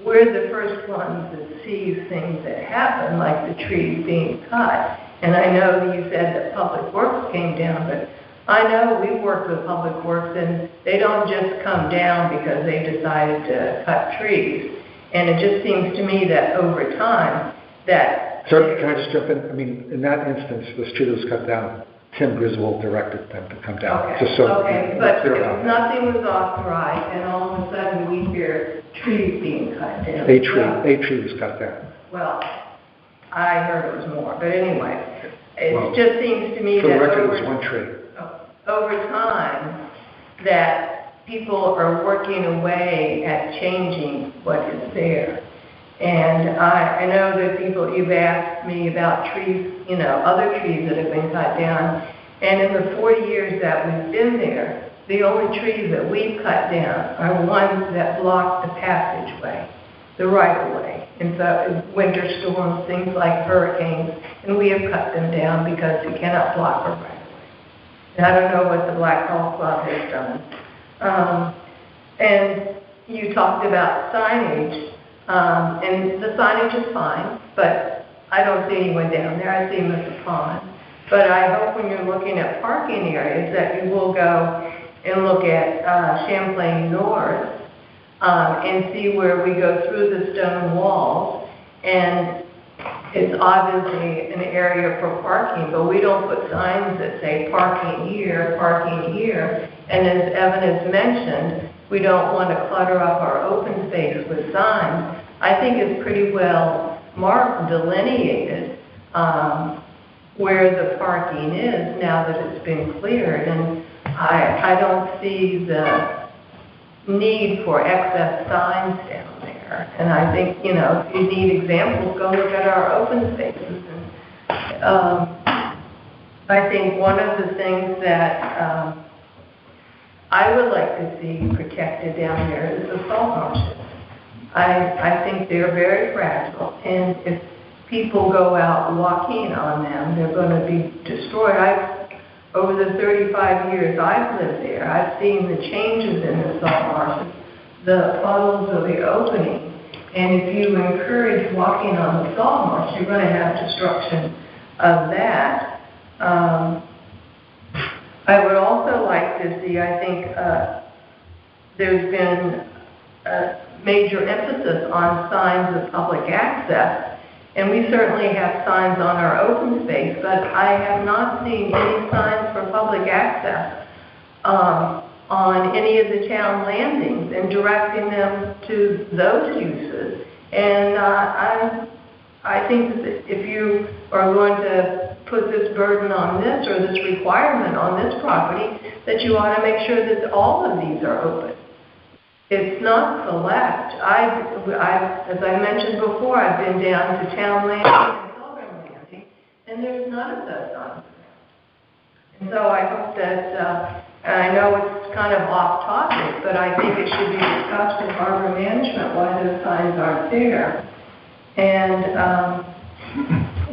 we're the first ones that see things that happen, like the trees being cut. And I know that you said that Public Works came down, but I know we've worked with Public Works, and they don't just come down because they decided to cut trees. And it just seems to me that over time, that... So can I just jump in? I mean, in that instance, this tree that was cut down, Tim Griswold directed them to come down. Okay, Just so okay, we're but clear about that. nothing was authorized, and all of a sudden we hear trees being cut down. A tree was cut down. Well, I heard it was more, but anyway, Well, it just seems to me For the that record, it was one tree. over time, that people are working away at changing what is there. And I know that you've asked me about trees, other trees that have been cut down. And in the 40 years that we've been there, the only trees that we've cut down are ones that block the passageway, the right-of-way. And so winter storms, things like hurricanes, and we have cut them down because you cannot block a right-of-way. And I don't know what the Black Hawk Club has done. And you talked about signage. And the signage is fine, but I don't see anyone down there. I see them at the pond. But I hope when you're looking at parking areas that you will go and look at Champlain North, and see where we go through the stone walls, and it's obviously an area for parking, but we don't put signs that say parking here, and as Evan has mentioned, we don't want to clutter up our open space with signs. I think it's pretty well marked, delineated, where the parking is now that it's been cleared, and I don't see the need for excess signs down there. And I think, you know, if you need examples, go look at our open spaces. And I think one of the things that I would like to see protected down there is the salt marshes. I think they're very fragile, and if people go out walking on them, they're going to be destroyed. Over the 35 years I've lived there, I've seen the changes in the salt marshes, the puddles of the opening, and if you encourage walking on the salt marsh, you're going to have destruction of that. I would also like to see, I think there's been a major emphasis on signs of public access. And we certainly have signs on our open space, but I have not seen any signs for public access on any of the town landings and directing them to those uses. And I think that if you are going to put this burden on this or this requirement on this property, that you ought to make sure that all of these are open. It's not select. As I mentioned before, I've been down to Town Landing and Pilgrim Landing, and there's none of those signs. And so I hope that, and I know it's kind of off topic, but I think it should be discussed with harbor management why those signs aren't there. And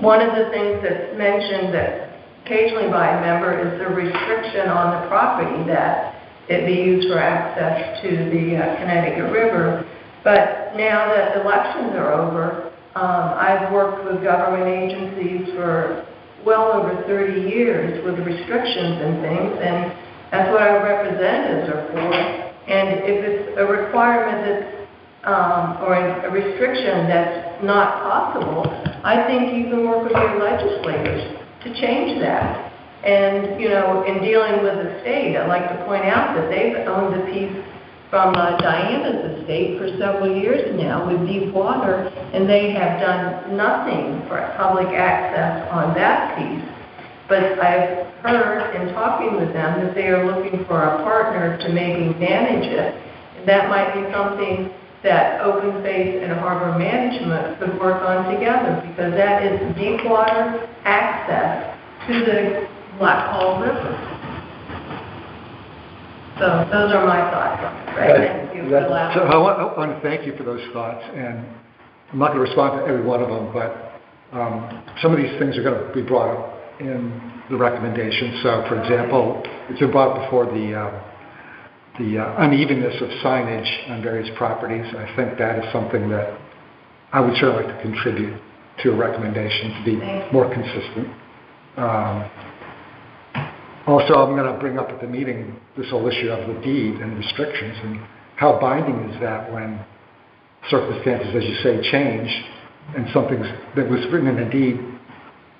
one of the things that's mentioned that occasionally by a member is the restriction on the property that it be used for access to the Connecticut River. But now that elections are over, I've worked with government agencies for well over 30 years with restrictions and things, and that's what our representatives are for. And if it's a requirement that's, or a restriction that's not possible, I think you can work with your legislators to change that. And, you know, in dealing with the state, I'd like to point out that they've owned a piece from Diana's estate for several years now with deep water, and they have done nothing for public access on that piece. But I've heard in talking with them that they are looking for a partner to maybe manage it. And that might be something that Open Space and Harbor Management could work on together, because that is deep water access to the Black Hole River. So those are my thoughts on it. Right? Thank you for allowing So I want to thank you for those thoughts, and I'm not going to respond to every one of them, but some of these things are going to be brought up in the recommendations. So, for example, it's been brought up before the unevenness of signage on various properties. I think that is something that I would certainly like to contribute to a recommendation to be more consistent. Also, I'm going to bring up at the meeting this whole issue of the deed and restrictions, and how binding is that when circumstances, as you say, change, and something that was written in a deed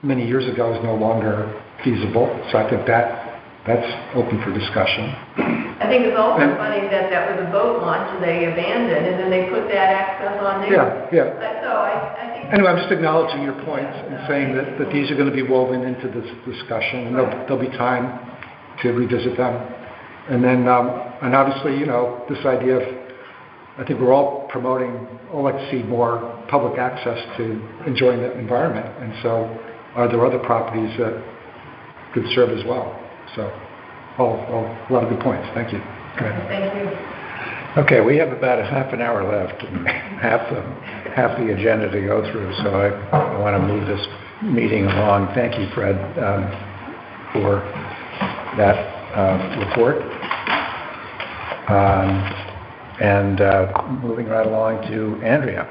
many years ago is no longer feasible. So I think that's open for discussion. I think it's also funny that that was a boat launch and they abandoned, and then they put that access on there. Yeah. So I think... Anyway, I'm just acknowledging your points and saying that these are going to be woven into this discussion, and there'll be time to revisit them. And then, and obviously, you know, this idea of, I think we're all promoting, all like to see more public access to enjoying the environment. And so are there other properties that could serve as well? So, a lot of good points. Thank you. Go ahead. Thank you. Okay, we have about a half an hour left and half the agenda to go through, so I want to move this meeting along. Thank you, Fred, for that report. And moving right along to Andrea.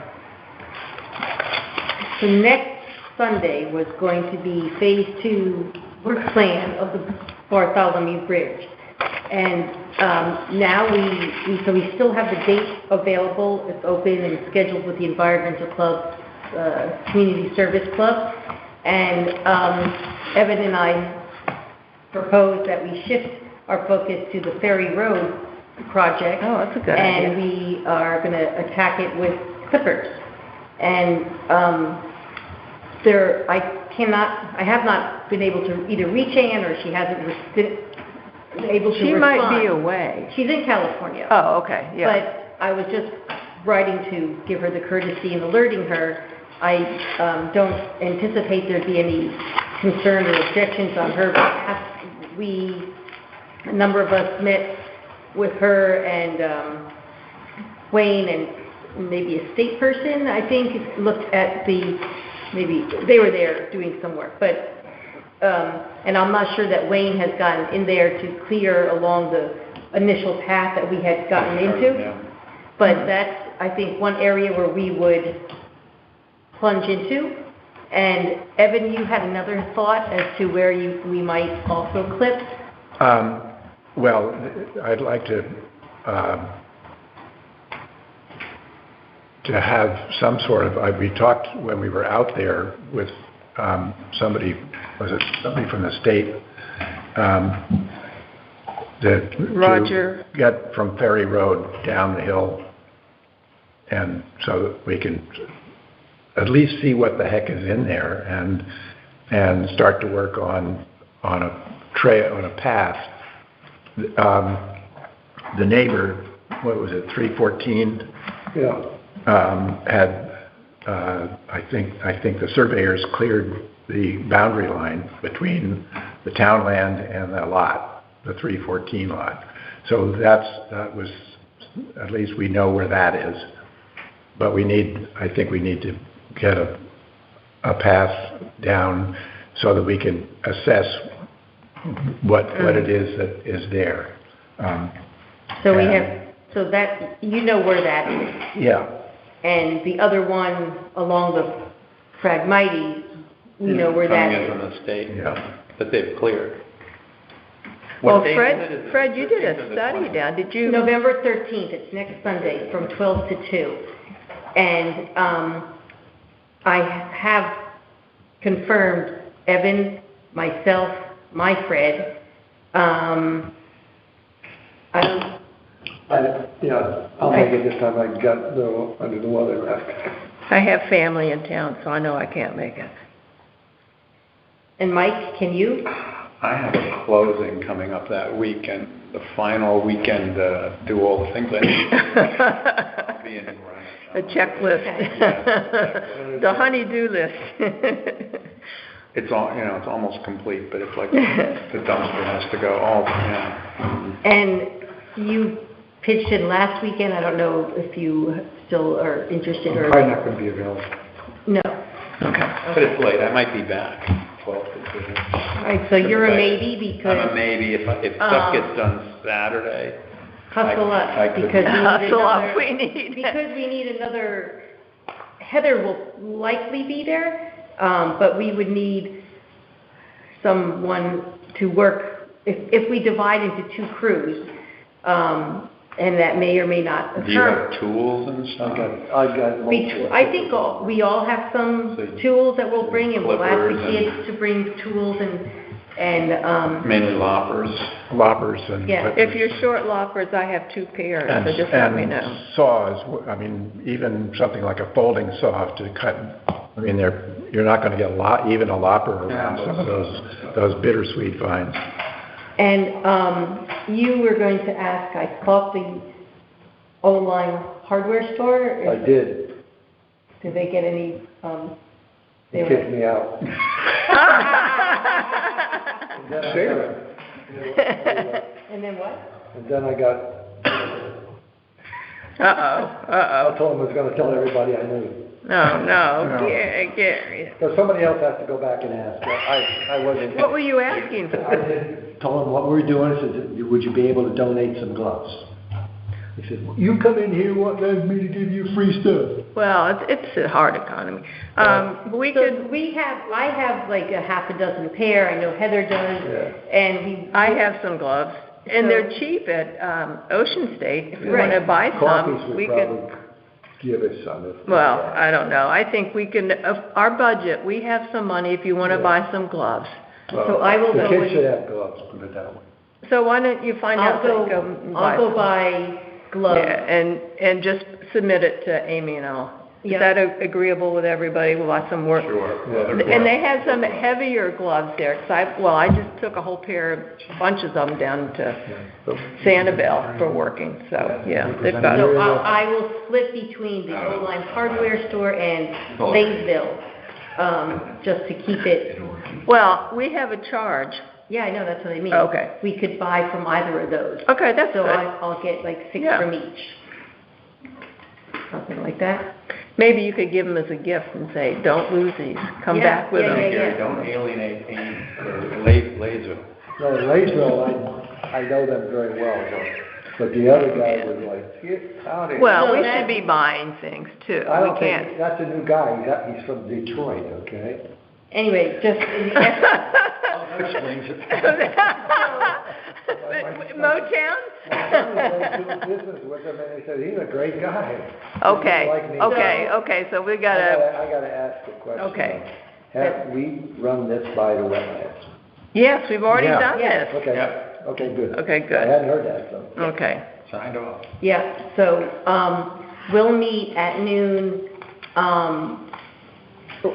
So next Sunday was going to be Phase 2 work plan of the Bartholomew Bridge. And now so we still have the date available. It's open and scheduled with the Environmental Club, Community Service Club. And Evan and I propose that we shift our focus to the Ferry Road project. Oh, that's a good And idea. we are going to attack it with clippers. And I have not been able to either reach Ann, or she hasn't been able to respond. She might be away. She's in California. Oh, okay, yeah. But I was just writing to give her the courtesy and alerting her. I don't anticipate there'd be any concern or objections on her behalf. A number of us met with her and Wayne and maybe a state person, I think, looked at maybe they were there doing some work. But and I'm not sure that Wayne has gotten in there to clear along the initial path that we had gotten into. Yeah. But that's, I think, one area where we would plunge into. And Evan, you had another thought as to where we might also clip? Well, I'd like to have some sort of, we talked when we were out there with somebody from the state, Roger. to get from Ferry Road down the hill, and so that we can at least see what the heck is in there and start to work on a trail, on a path. The neighbor, what was it, 314? Yeah. Had, I think the surveyors cleared the boundary line between the town land and the lot, the 314 lot. So that was, at least we know where that is. But I think we need to get a path down so that we can assess what it is that is there. So so that, you know where that is. Yeah. And the other one along the Phragmites, we know where that Coming in is. from the state, Yeah. that they've cleared. Well, What date is it? Is it Fred, you did 13th or a the study 20th? down, did you? November 13th, it's next Sunday, from 12 to 2. And I have confirmed Evan, myself, my Fred. I'll make it this time. I got a little under the weather. I have family in town, so I know I can't make it. And Mike, can you? I have a closing coming up that weekend, the final weekend, do all the things I need to do. I'll be in Greenwich. A checklist. The honey-do list. It's it's almost complete, but it's like the dumpster has to go. Oh, yeah. And you pitched in last weekend. I don't know if you still are interested or... Probably not going to be available. No. Okay. But it's late. I might be back. 12 to 2. All right, so you're a maybe because... I'm a maybe. If stuff gets done Saturday, Hustle I up, could- because we need Hustle up, another... we need. Because we need another... Heather will likely be there, but we would need someone to work, if we divide into 2 crews, and that may or may not occur. do you have tools and stuff? I got multiple. I think we all have some tools that we'll bring, and we'll ask the Clippers and- kids to bring tools and Mainly loppers. Loppers and... Yeah. If you're short loppers, I have 2 pairs, so just let me know. Saws, I mean, even something like a folding saw to cut, I mean, you're not going to get even a lopper around some of those bittersweet vines. And you were going to ask, I called the O-Line hardware store. I did. Did they get any, They kicked me out. And then what? And then I got, I told him I was going to tell everybody I knew. No, Gary. So somebody else has to go back and ask. I wasn't. What were you asking for? I did, told him what we were doing. I said, would you be able to donate some gloves? He said, well, you come in here, want me to give you free stuff. Well, it's a hard economy. I have like a half a dozen pair. I know Heather does, and I have some gloves. And they're cheap at, Ocean State. If you Right. wanna buy Coffees some, would we could, probably give us some if. well, I don't know. I think we can, our budget, we have some money if you wanna buy some gloves. So I will The go kids with- should have gloves, put it that way. So why don't you find I'll out, so go and buy I'll go some. buy gloves. Yeah, and just submit it to Amy and I'll. Is Yeah. that agreeable with everybody? We'll have some work. Sure. And they had some heavier gloves there, 'cause I just took a whole bunches of them down to Sanibel for working, so, yeah, they've got So it. I will split between the Old Line Hardware Store and Lanesville, just to keep it, Well, we have a charge. yeah, I know, that's what I mean. Okay. We could buy from either of those. Okay, that's So good. I'll get like 6 Yeah. from each. Something like that. Maybe you could give them as a gift and say, don't lose these, come Yeah, back with yeah, them. yeah, Gary, don't alienate Amy or Laser. No, Laysville, I know them very well, but the other guy was like, get out of here. Well, So we that- should be buying things too. I We don't can't. think, that's a new guy, he's from Detroit, okay? Anyway, just in the That explains it. Motown? I was doing business with him, and he said, he's a great guy. Okay, Like me. okay, so we I gotta, gotta ask a question. Okay. Have we run this by the wetlands? yes, we've already Yeah. done Yeah. this. Okay, okay, good. Okay, I good. hadn't heard that, so. Okay, Signed off. Yeah, so, we'll meet at noon,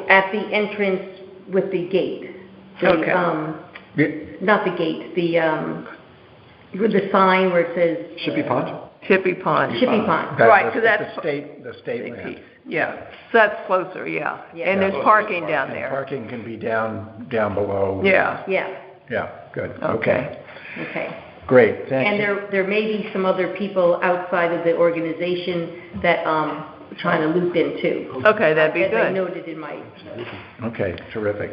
at the entrance with the gate. The, Okay. Not the gate, with the sign where it says. Shippey Pond? Tippy Pond. Shippy Pond. Right, That's 'cause that's- the state land. piece, yeah. So that's closer, yeah. Yeah. And there's Yeah. parking down there. Parking can be down below. Yeah, Yeah, Yeah, good, okay. okay. Great, thank And you. there may be some other people outside of the organization that, trying to loop in too. Okay, that'd be As I good. noted in my, Okay, terrific.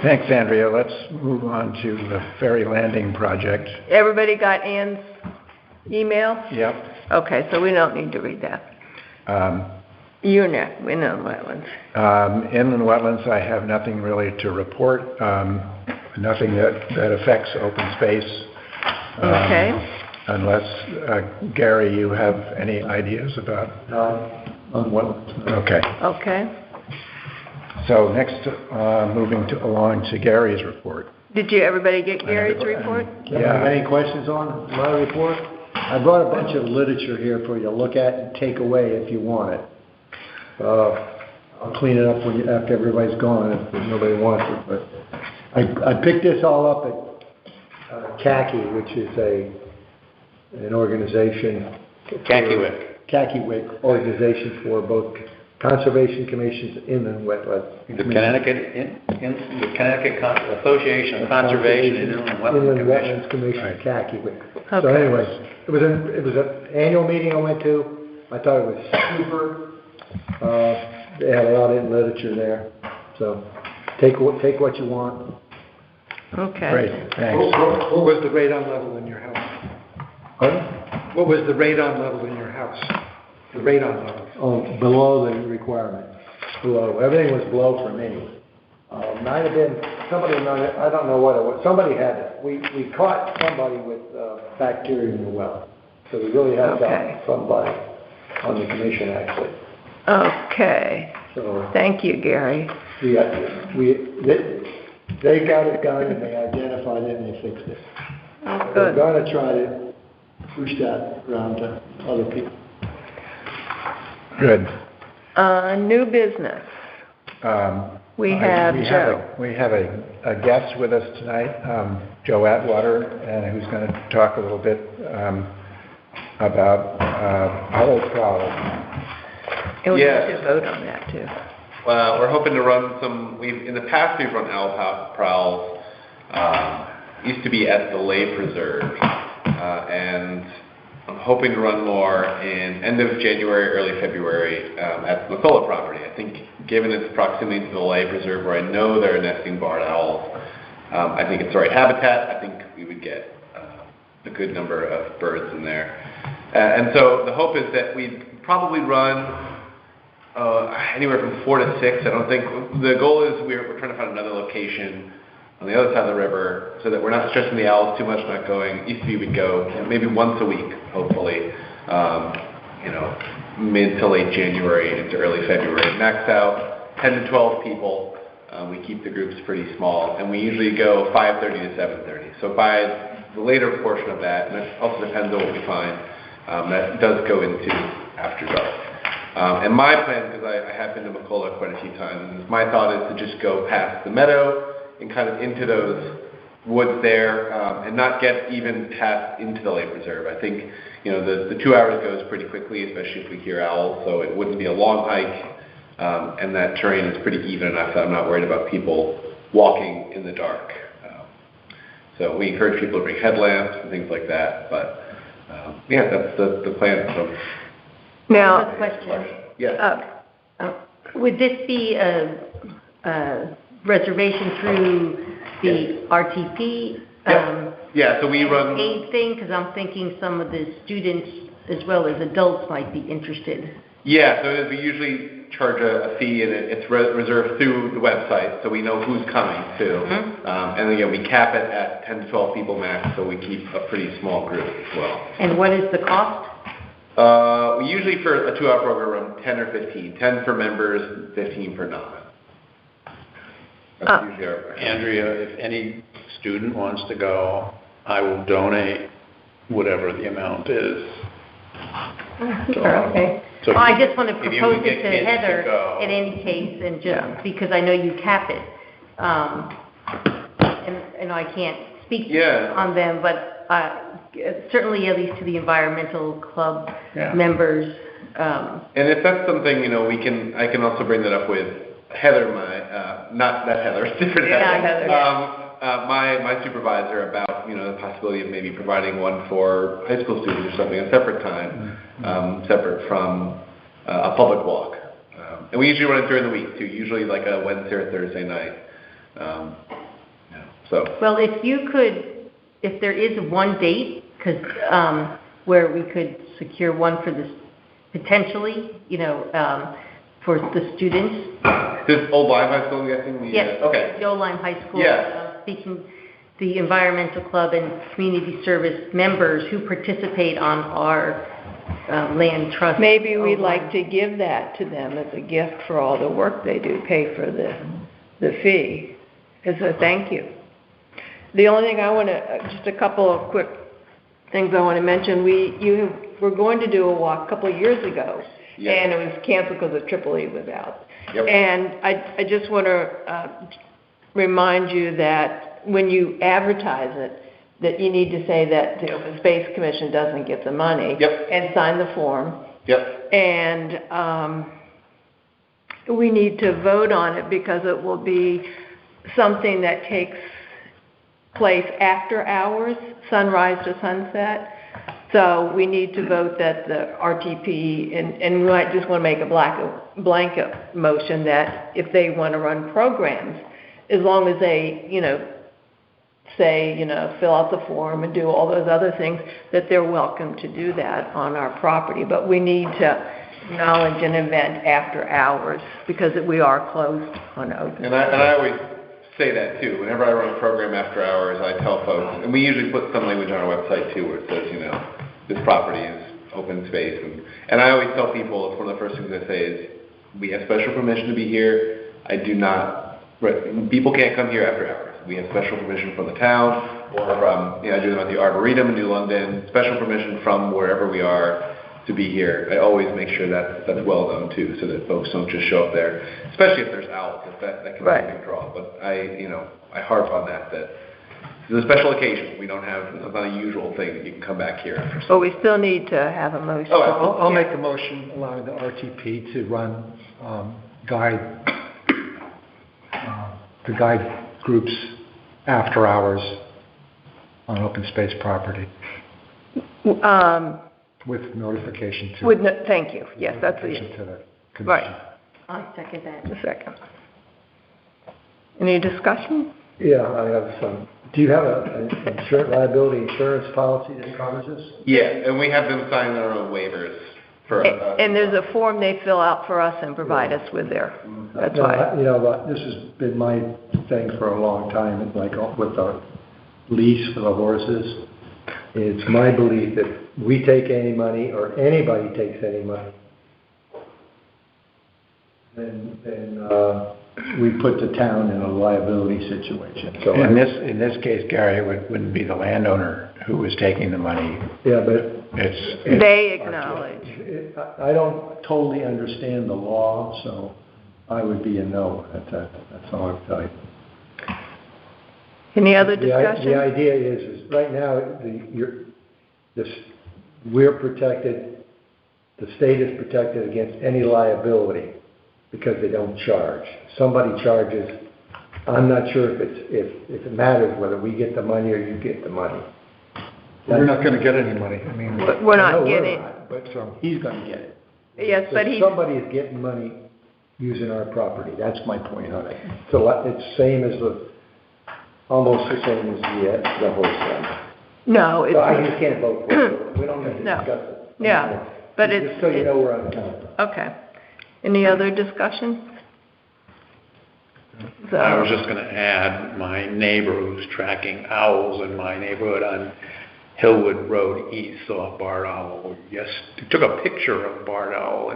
Thanks, Andrea. Let's move on to the ferry landing project. Everybody got Ann's email? Yep. Okay, so we don't need to read that. UNEC, inland wetlands. Inland wetlands, I have nothing really to report, nothing that affects open space. Okay. Unless, Gary, you have any ideas about? On wetlands. Okay. Okay. So next, moving along to Gary's report. Did everybody get Gary's report? Yeah. Any questions on my report? I brought a bunch of literature here for you to look at and take away if you want it. I'll clean it up after everybody's gone if nobody wants it, but I picked this all up at CACI, which is an organization. CACIWIC organization for both conservation commissions, inland wetlands. The Connecticut Association of Conservation and Inland Wetlands Commission. Commission, CACIWIC. So Okay. anyways, it was an annual meeting I went to. I thought it was super. They had a lot of literature there. So take what you want. Okay. Great, thanks. What was the radon level in your house? Pardon? What was the radon level in your house? The radon level? Oh, below the requirement. Below. Everything was below for me. Might have been, I don't know what it was. Somebody had it. We caught somebody with bacteria in the well. So we really had to Okay. help somebody on the commission, actually. Okay. So Thank you, Gary. they got it done and they identified it and they fixed it. Oh, We're good. going to try to push that around to other people. Good. New business. We have Joe. We have a guest with us tonight, Joe Atwater, and who's going to talk a little bit about hollow prowl. And we Yes. have to vote on that too. We're hoping to run in the past we've run owl prowls, used to be at the Lay Preserve, and I'm hoping to run more in end of January, early February at the McCullough property. I think given its proximity to the Lay Preserve where I know there are nesting barred owls, I think it's the right habitat. I think we would get a good number of birds in there. And so the hope is that we'd probably run anywhere from 4 to 6. I don't think the goal is we're trying to find another location on the other side of the river, so that we're not stressing the owls too much, not going. Used to be we'd go maybe once a week, hopefully, mid to late January into early February. Max out 10 to 12 people. We keep the groups pretty small, and we usually go 5:30 to 7:30. So by the later portion of that, and it also depends on what we find, that does go into after dark. And my plan, because I have been to McCullough quite a few times, is my thought is to just go past the meadow and kind of into those woods there, and not get even past into the lake reserve. I think, the 2 hours goes pretty quickly, especially if we hear owls, so it wouldn't be a long hike, and that terrain is pretty even enough that I'm not worried about people walking in the dark. So we encourage people to bring headlamps and things like that, but that's the plan. So. Now, A question. Yes. Would this be a reservation through the RTP? So we run... Paid thing, because I'm thinking some of the students as well as adults might be interested. Yeah, so we usually charge a fee, and it's reserved through the website, so we know who's coming too. Mm-hmm. And again, we cap it at 10 to 12 people max, so we keep a pretty small group as well. And what is the cost? We usually, for a 2-hour program, run 10 or 15. 10 for members, 15 for non. That's usually our... Andrea, if any student wants to go, I will donate whatever the amount is. Okay. So Well, I just want to if you propose would it get to kids to Heather go. in any case, and just because I know you cap it. And I can't speak on them, but certainly at least to the environmental club members. And if that's something, I can also bring that up with Heather, not that Heather, different Heather. My supervisor about, the possibility of maybe providing one for high school students or something at a separate time, separate from a public walk. And we usually run it during the week too, usually like a Wednesday or Thursday night. Well, if there is one date, because where we could secure one for this, potentially, for the students. This Old Lyme High School, I'm guessing? Yes, Okay. the Old Lyme High School. Yeah. Speaking the environmental club and community service members who participate on our land trust. maybe we'd like to give that to them as a gift for all the work they do, pay for the fee, as a thank you. The only thing I want to, just a couple of quick things I want to mention. You were going to do a walk a couple of years ago, and it was canceled because the AAA was out. Yep. And I just want to remind you that when you advertise it, that you need to say that the Open Space Commission doesn't get the money. Yep. And sign the form. Yep. And we need to vote on it because it will be something that takes place after hours, sunrise to sunset. So we need to vote that the RTP, and we might just want to make a blanket motion that if they want to run programs, as long as they, say, fill out the form and do all those other things, that they're welcome to do that on our property. But we need to acknowledge an event after hours because we are closed on open. And I always say that too. Whenever I run a program after hours, I tell folks, and we usually put some language on our website too, where it says, this property is open space. And I always tell people, it's one of the first things I say is, we have special permission to be here. People can't come here after hours. We have special permission from the town, or from, I do them at the Arboretum in New London, special permission from wherever we are to be here. I always make sure that's well known too, so that folks don't just show up there, especially if there's owls, if that can be a big draw. But I harp on that this is a special occasion. We don't have, it's not a usual thing that you can come back here after. But we still need to have a motion. I'll make a motion allowing the RTP to run the guide groups after hours on open space property with notification to. Thank you. Yes, that's notification to the commission. Right. I second that. A second. Any discussion? Yeah, I have some. Do you have an liability insurance policy that covers this? Yeah, and we have them sign their own waivers for, And there's a form they fill out for us and provide us with there. That's No, why. You know, this has been my thing for a long time, it's like with the lease for the horses. It's my belief that we take any money, or anybody takes any money, then we put the town in a liability situation. So In this case, Gary, it wouldn't be the landowner who was taking the money. yeah, but It's. They acknowledge. I don't totally understand the law, so I would be a no. That's all I'll tell you. Any other The discussion? idea is right now, we're protected, the state is protected against any liability because they don't charge. Somebody charges, I'm not sure if it matters whether we get the money or you get the money. We're not gonna get any money, I mean. We're I know not getting, not, but he's gonna get it. yes, but he's, Somebody is getting money using our property, that's my point on it. So it's almost the same as the horse thing. no, So I it's, just can't vote for it, we don't need to No. discuss it. Yeah, but it's. Just so you know where I'm coming from. Okay. Any other discussion? So, I was just gonna add, my neighbor who's tracking owls in my neighborhood on Hillwood Road East saw a barred owl. Yes, he took a picture of a barred owl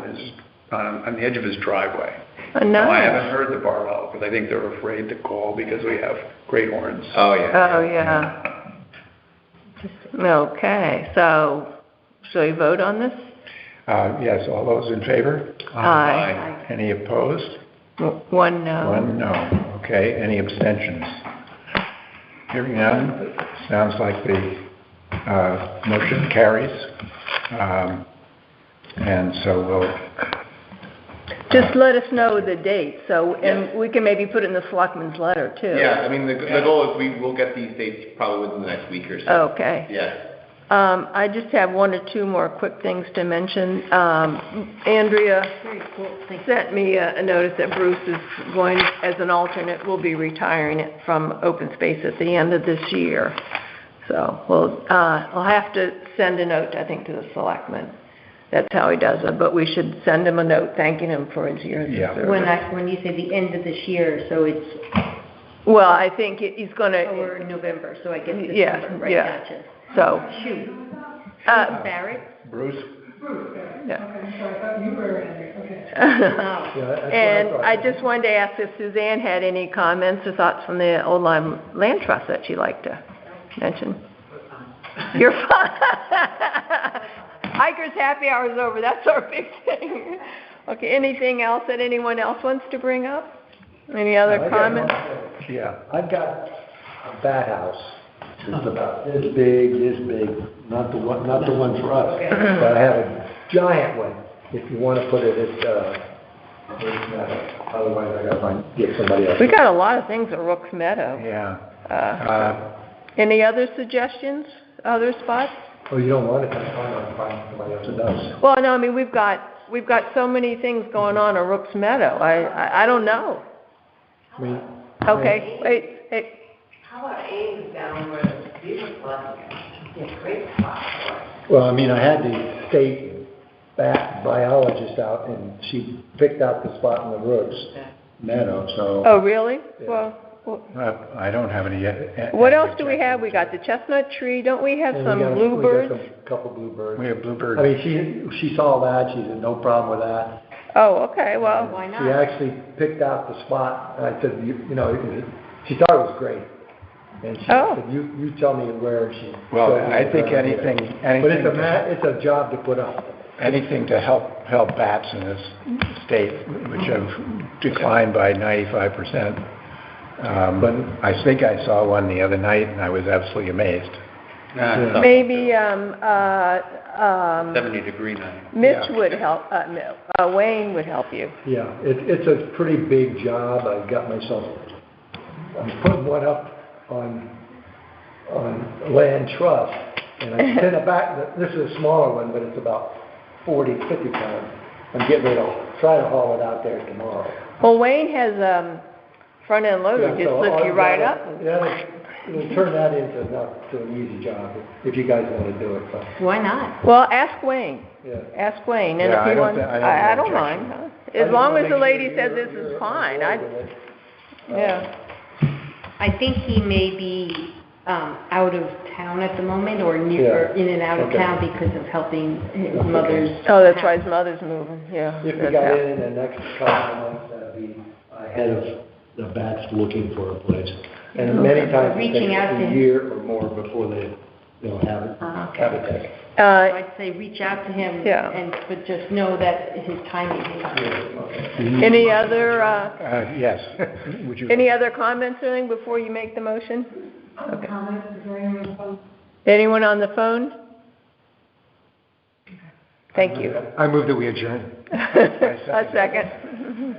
on the edge of his driveway. Now, I haven't heard the barred owl because I think they're afraid to call because we have great horns. oh, yeah. Oh, yeah. Okay, so, shall we vote on this? Yes, all those in favor? Aye. Any opposed? One no. One no. Okay, any abstentions? Hearing none, sounds like the motion carries. And so we'll... Just let us know the date, so, and we can maybe put it in the selectman's letter, too. Yeah, I mean, the goal is we will get these dates probably within the next week or so. Okay. Yeah. I just have one or two more quick things to mention. Andrea sent me a notice that Bruce is going, as an alternate, will be retiring from open space at the end of this year. So, I'll have to send a note, I think, to the selectmen. That's how he does it, but we should send him a note thanking him for his years of service. When you say the end of this year, so it's Well, I think he's gonna... over November, so I guess December, Yeah, right, yeah. gotcha. So, Shoot. Barrett? Bruce? yeah. Okay, I'm sorry, I thought you were in there, okay. Yeah, that's what And thought. I just wanted to ask if Suzanne had any comments or thoughts from the Old Lyme Land Trust that she'd like to mention. You're fine. Hiker's happy hour's over, that's our big thing. Okay, anything else that anyone else wants to bring up? Any other comments? Yeah, I've got a bat house. It's about this big, not the one for us. But I have a giant one, if you want to put it at, otherwise I gotta get somebody else. We got a lot of things at Rook's Meadow. Yeah. Any other suggestions, other spots? Oh, you don't want it, that's fine, I'll find somebody else that does. Well, no, I mean, we've got so many things going on at Rook's Meadow. I don't know. I mean, Okay, wait. How about Ames down where the beaver flood? Yeah, great spot for it. well, I mean, I had the state bat biologist out, and she picked out the spot in the Rooks Meadow, so. Oh, really? Yeah. Well, I don't have any yet. what else do we have? We got the chestnut tree. Don't we have and some we got bluebirds? a couple bluebirds. We have bluebird. I mean, she saw that, she said, no problem with that. Oh, okay, well, Why She not? actually picked out the spot, and I said, you know, she thought it was great. And she Oh. said, you tell me where she. Well, showed me I think where. anything But it's a job to put up. anything to help bats in this state, which have declined by 95%. But I think I saw one the other night, and I was absolutely amazed. maybe 70-degree night. Mitch would help, Wayne would help you. Yeah, it's a pretty big job. I'm putting one up on Land Trust, and I sent it back. This is a smaller one, but it's about 50 pounds. I'm getting ready to try to haul it out there tomorrow. Well, Wayne has front-end loader, Yeah, just so lift you right up. Yeah, We'll turn that into not to an easy job, if you guys want to do it, but, Why not? Well, ask Wayne. yeah. Ask Wayne, and Yeah, if he I don't wants, thi- I don't have I an don't mind. I As just long wanna as the make lady sure says you're- this is you're fine, on board with it. yeah. I think he may be, out of town at the moment, or near, Yeah. in and out of Okay. town because of helping his Okay. mother's. Oh, that's right, his mother's moving, yeah. If we that's got how- in the next couple of months, that'd be ahead of the bats looking for a place. And many times it Reaching takes out to a him. year or more before they'll have it, Okay. habitat. So Uh, I'd say reach out to him, Yeah. but just know that his timing is. any other, Yes. Would you? any other comments or anything before you make the motion? Okay. Comments, is there anyone opposed? Anyone on the phone? Thank you. I move that we adjourn. A second.